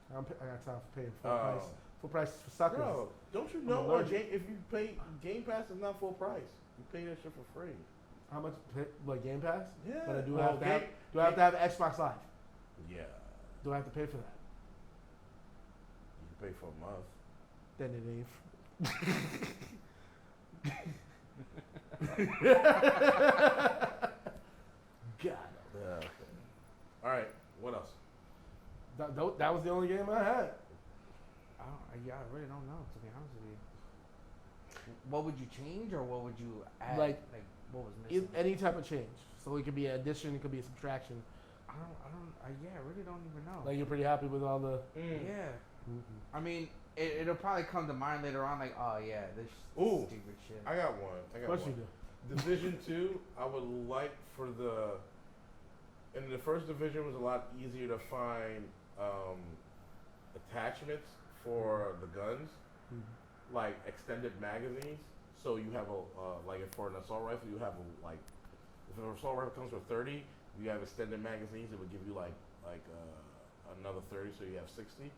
I got time for paying full price. Full price for suckers. Bro, don't you I'm know allergic. if you pay Game Pass is not full price. You pay that shit for free. How much? Like Game Pass? Yeah. But I do Oh, have to have. Do I have to have Xbox Live? Yeah. Do I have to pay for that? You pay for a month. Then it ain't. God. Yeah. Okay. All right. What else? That was the only game I had. I really don't know, to be honest with you. What would you change or what would you add? Like what was missing? Any type of change. So it could be an addition, it could be a subtraction. I really don't even know. Like you're pretty happy with all the. Yeah. Mm-hmm. I mean, it'll probably come to mind later on, like, oh yeah, this Ooh. stupid shit. I got one. Of course you do. Division 2, I would like for in the first division was a lot easier to find attachments for the guns, like extended magazines. So you have like for an assault rifle, you have if an assault rifle comes with 30, you have extended magazines. It would give you like another 30, so you have 60.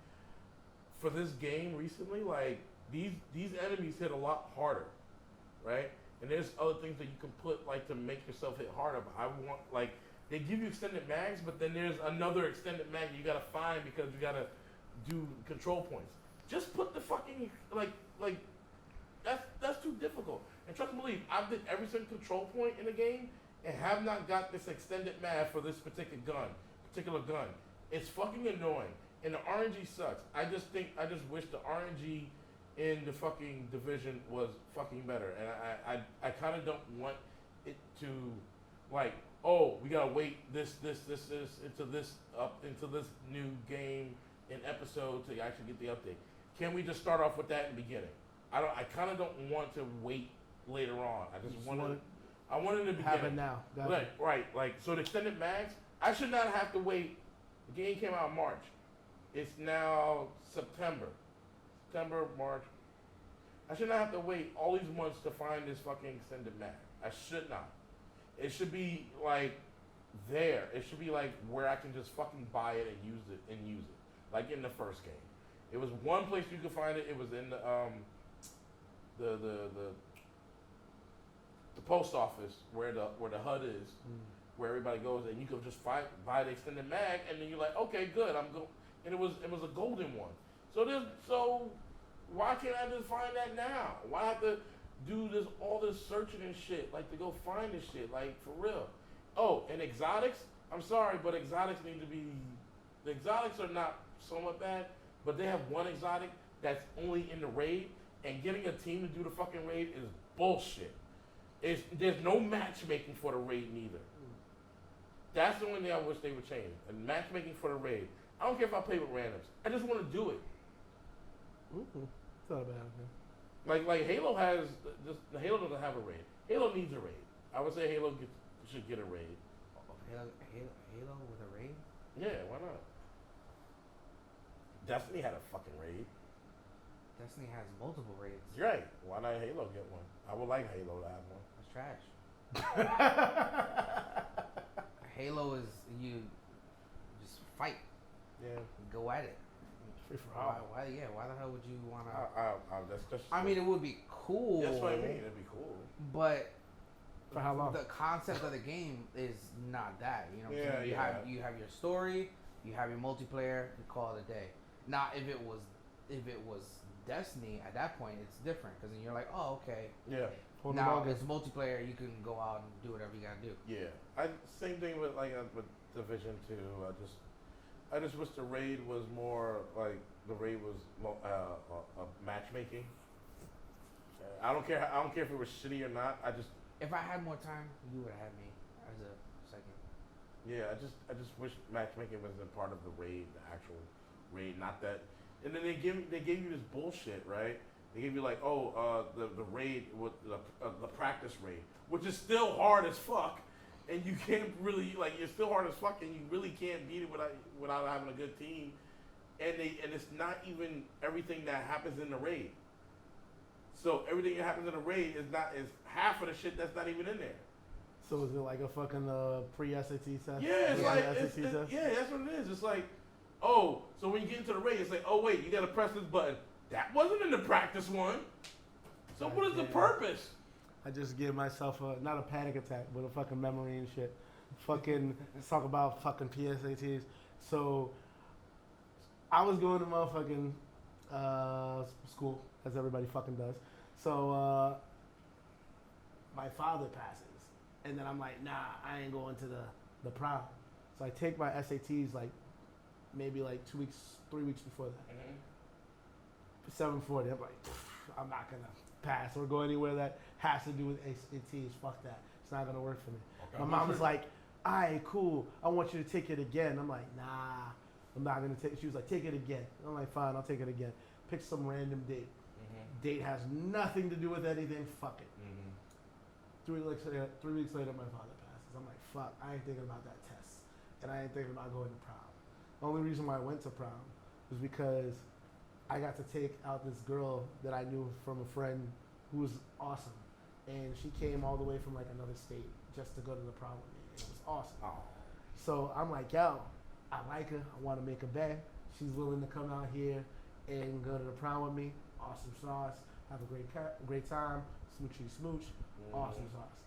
For this game recently, like these enemies hit a lot harder, right? And there's other things that you can put like to make yourself hit harder. But I want like they give you extended mags, but then there's another extended mag you gotta find because you gotta do control points. Just put the fucking like that's too difficult. And trust and believe, I've did every single control point in the game and have not got this extended mag for this particular gun. It's fucking annoying. And the RNG sucks. I just wish the RNG in the fucking division was fucking better. And I kind of don't want it to like, oh, we gotta wait this into this new game and episode to actually get the update. Can we just start off with that in the beginning? I kind of don't want to wait later on. I just want it in the beginning. Have it now. Gotcha. Right. Like so, the extended mags. I should not have to wait. The game came out in March. It's now September, March. I should not have to wait all these months to find this fucking extended mag. I should not. It should be like there. It should be like where I can just fucking buy it and use it. Like in the first game. It was one place you could find it. It was in the post office where the HUD is, where everybody goes, and you could just buy the extended mag, and then you're like, okay, good, I'm go. And it was a golden one. So why can't I just find that now? Why have to do all this searching and shit, like to go find this shit, like for real? Oh, and exotics. I'm sorry, but exotics need to be. The exotics are not somewhat bad, but they have one exotic that's only in the raid, and getting a team to do the fucking raid is bullshit. There's no matchmaking for the raid neither. That's the only thing I wish they would change. And matchmaking for the raid. I don't care if I play with randoms. I just want to do it. It's not a bad idea. Like Halo has Halo doesn't have a raid. Halo needs a raid. I would say Halo should get a raid. Halo with a raid? Yeah, why not? Destiny had a fucking raid. Destiny has multiple raids. You're right. Why not Halo get one? I would like Halo to have one. That's trash. Halo is you just fight. Yeah. Go at it. free for Why, all. why the hell would you want to? That's just. I mean, it would be cool. That's what I mean. It'd be cool. But For how long? the concept of the game is not that. You know what I'm saying? Yeah. You have your story, you have your multiplayer, you call it a day. Now, if it was Destiny, at that point, it's different because then you're like, oh, okay. Yeah. Now, if it's multiplayer, you can go out and do whatever you gotta do. Yeah. Same thing with with Division 2. I just wish the raid was more like the raid was matchmaking. I don't care if it was shitty or not. If I had more time, you would have had me as a second. Yeah, I just wish matchmaking was a part of the raid, the actual raid, not that. And then they gave you this bullshit, right? They give you like, the raid with the practice raid, which is still hard as fuck, and you can't really you're still hard as fuck, and you really can't beat it without having a good team, and it's not even everything that happens in the raid. So everything that happens in the raid is half of the shit that's not even in there. So is it like a fucking pre-SAT test? Yeah, it's like SAT test? yeah, that's what it is. It's like, oh, so when you get into the raid, it's like, oh wait, you gotta press this button. That wasn't in the practice one. So what is the purpose? I just give myself not a panic attack, but a fucking memory and shit. Fucking talk about fucking PSATs. So I was going to motherfucking school, as everybody fucking does. So my father passes, and then I'm like, nah, I ain't going to the prom. So I take my SATs maybe 2 weeks, 3 weeks before that. Mm-hmm. 740. I'm like, I'm not gonna pass or go anywhere that has to do with SATs. Fuck that. It's not gonna work for me. Okay. My mom was like, alright, cool. I want you to take it again. I'm like, nah, I'm not gonna take it. She was like, take it again. I'm like, fine, I'll take it again. Pick some random date. Mm-hmm. Date has nothing to do with anything. Fuck it. Mm-hmm. 3 weeks later, my father passes. I'm like, fuck, I ain't thinking about that test. And I ain't thinking about going to prom. The only reason why I went to prom was because I got to take out this girl that I knew from a friend who was awesome. And she came all the way from another state just to go to the prom with me. It was awesome. Oh. So I'm like, yo, I like her. I want to make her bet. She's willing to come out here and go to the prom with me. Awesome sauce. Have a great time. Smoochy smooch. Mm-hmm. Awesome sauce.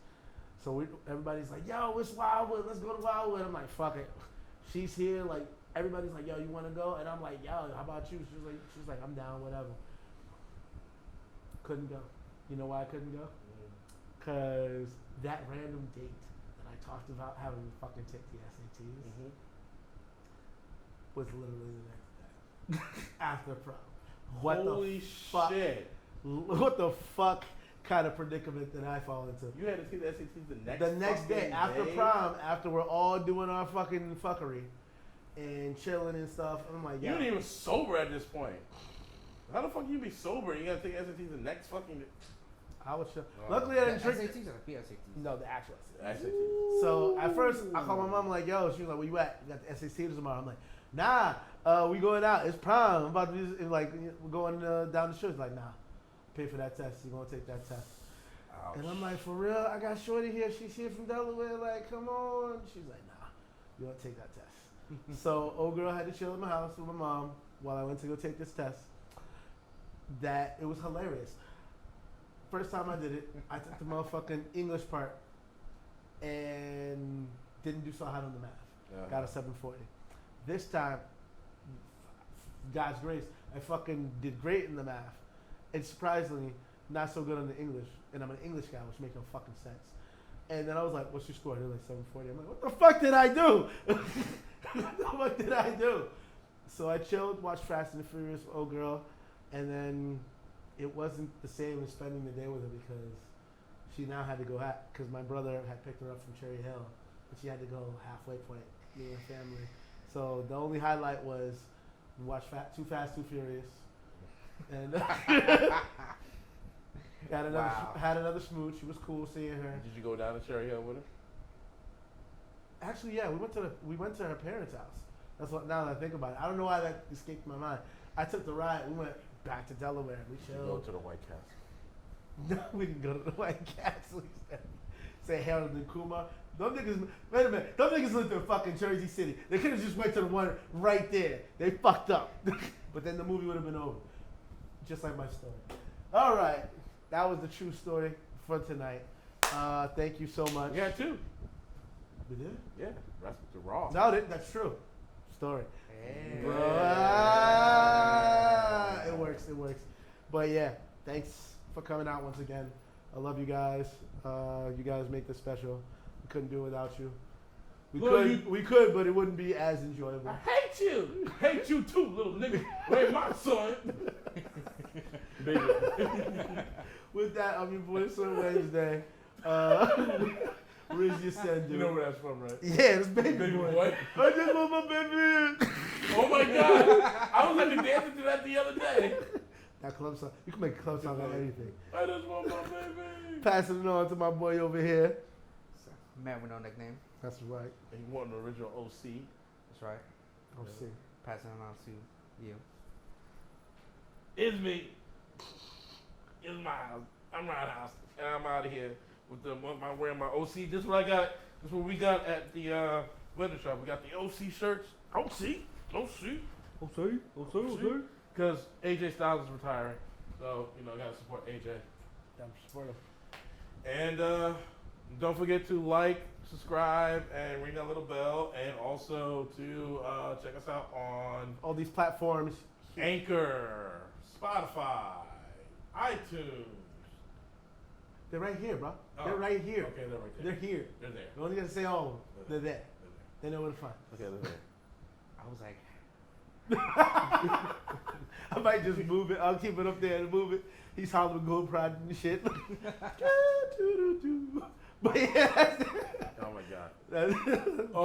So everybody's like, yo, it's Wildwood. Let's go to Wildwood. I'm like, fuck it. She's here. Everybody's like, yo, you want to go? And I'm like, yo, how about you? She's like, I'm down, whatever. Couldn't go. You know why I couldn't go? Because that random date that I talked about having to fucking take the SATs was literally the next day. After prom. What Holy the fuck? shit. What the fuck kind of predicament did I fall into? You had to take the SATs The next day, after prom, after we're all doing our fucking fuckery and chilling and stuff, I'm like, You yeah. ain't even sober at this point. How the fuck you be sober? You gotta take SATs the next fucking day. I was chill. Oh. Luckily, I The didn't drink. SATs or the PSATs? No, the actual SATs. SATs. So at first, I called my mom like, yo, she was like, where you at? You got the SATs tomorrow. I'm like, nah, we going out. It's prom. I'm about to be we're going down the street. She's like, nah, pay for that test. You're gonna take that test. Ouch. And I'm like, for real? I got Shorty here. She's here from Delaware. Like, come on. She's like, nah, you don't take that test. So old girl had to chill at my house with my mom while I went to go take this test. That it was hilarious. First time I did it, I took the motherfucking English part and didn't do so hot on the math. Got a 740. This time, God's grace, I fucking did great in the math. And surprisingly, not so good on the English. And I'm an English guy, which makes no fucking sense. And then I was like, what's your score? They're like 740. I'm like, what the fuck did I do? What the fuck did I do? So I chilled, watched Fast and the Furious with old girl, and then it wasn't the same as spending the day with her because she now had to go because my brother had picked her up from Cherry Hill, but she had to go halfway point, me and family. So the only highlight was watch Too Fast, Too Furious, and had another smooch. It was cool seeing her. Did you go down to Cherry Hill with her? Actually, yeah, we went to her parents' house. That's what. Now that I think about it, I don't know why that escaped my mind. I took the ride. We went back to Delaware. We Did you go chilled. to the White Castle? No, we didn't go to the White Castle. Say Harold and Kumar. Them niggas. Wait a minute. Them niggas lived in fucking Jersey City. They could have just went to the one right there. They fucked up. but then the movie would have been over. Just like my story. All right. That was the true story for tonight. Thank you so much. We had two. We did? Yeah, that's the Raw. No, that's true. Story. Hey. Bro, it works. But yeah, thanks for coming out once again. I love you guys. You guys make this special. We couldn't do it without you. We could, but it wouldn't be as enjoyable. I hate you. Hate you too, little nigga. Wait, my son. Baby. With that, I'm your boy, Sir Wednesday. Where's your send, You know where that's from, right? Yeah, it's baby, Baby boy. boy. I just want my baby. Oh my God. I was like dancing to that the other day. That club song. You can make a club song out of anything. I just want my baby. Passing it on to my boy over here. Man with no nickname. That's right. And you want an original OC? That's right. I'll see. Passing it on to you. It's me. It's Miles. I'm Roundhouse, and I'm out of here with wearing my OC. This is what I got. This is what we got at the weather shop. We got the OC shirts. OC. Because AJ Styles is retiring, so gotta support AJ. Gotta support him. And don't forget to like, subscribe, and ring that little bell, and also to check us out on All these platforms. Anchor, Spotify, iTunes. They're right here, bro. Oh, They're right here. Okay, they're right there. They're here. They're there. You only gotta say all of them. They're there. They know where to find. Okay, they're there. I was like, I might just move it. I'll keep it up there and move it. He's hollering gold pride and shit. But yeah. Oh my God.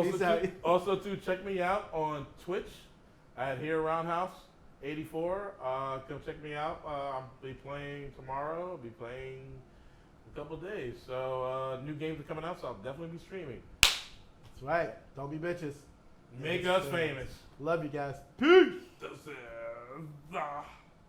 Peace out. Also, check me out on Twitch at Here Roundhouse 84. Come check me out. I'll be playing tomorrow. I'll be playing a couple of days. So new games are coming out, so I'll definitely be streaming. That's right. Don't be bitches. Make us famous. Love you guys. Peace. This is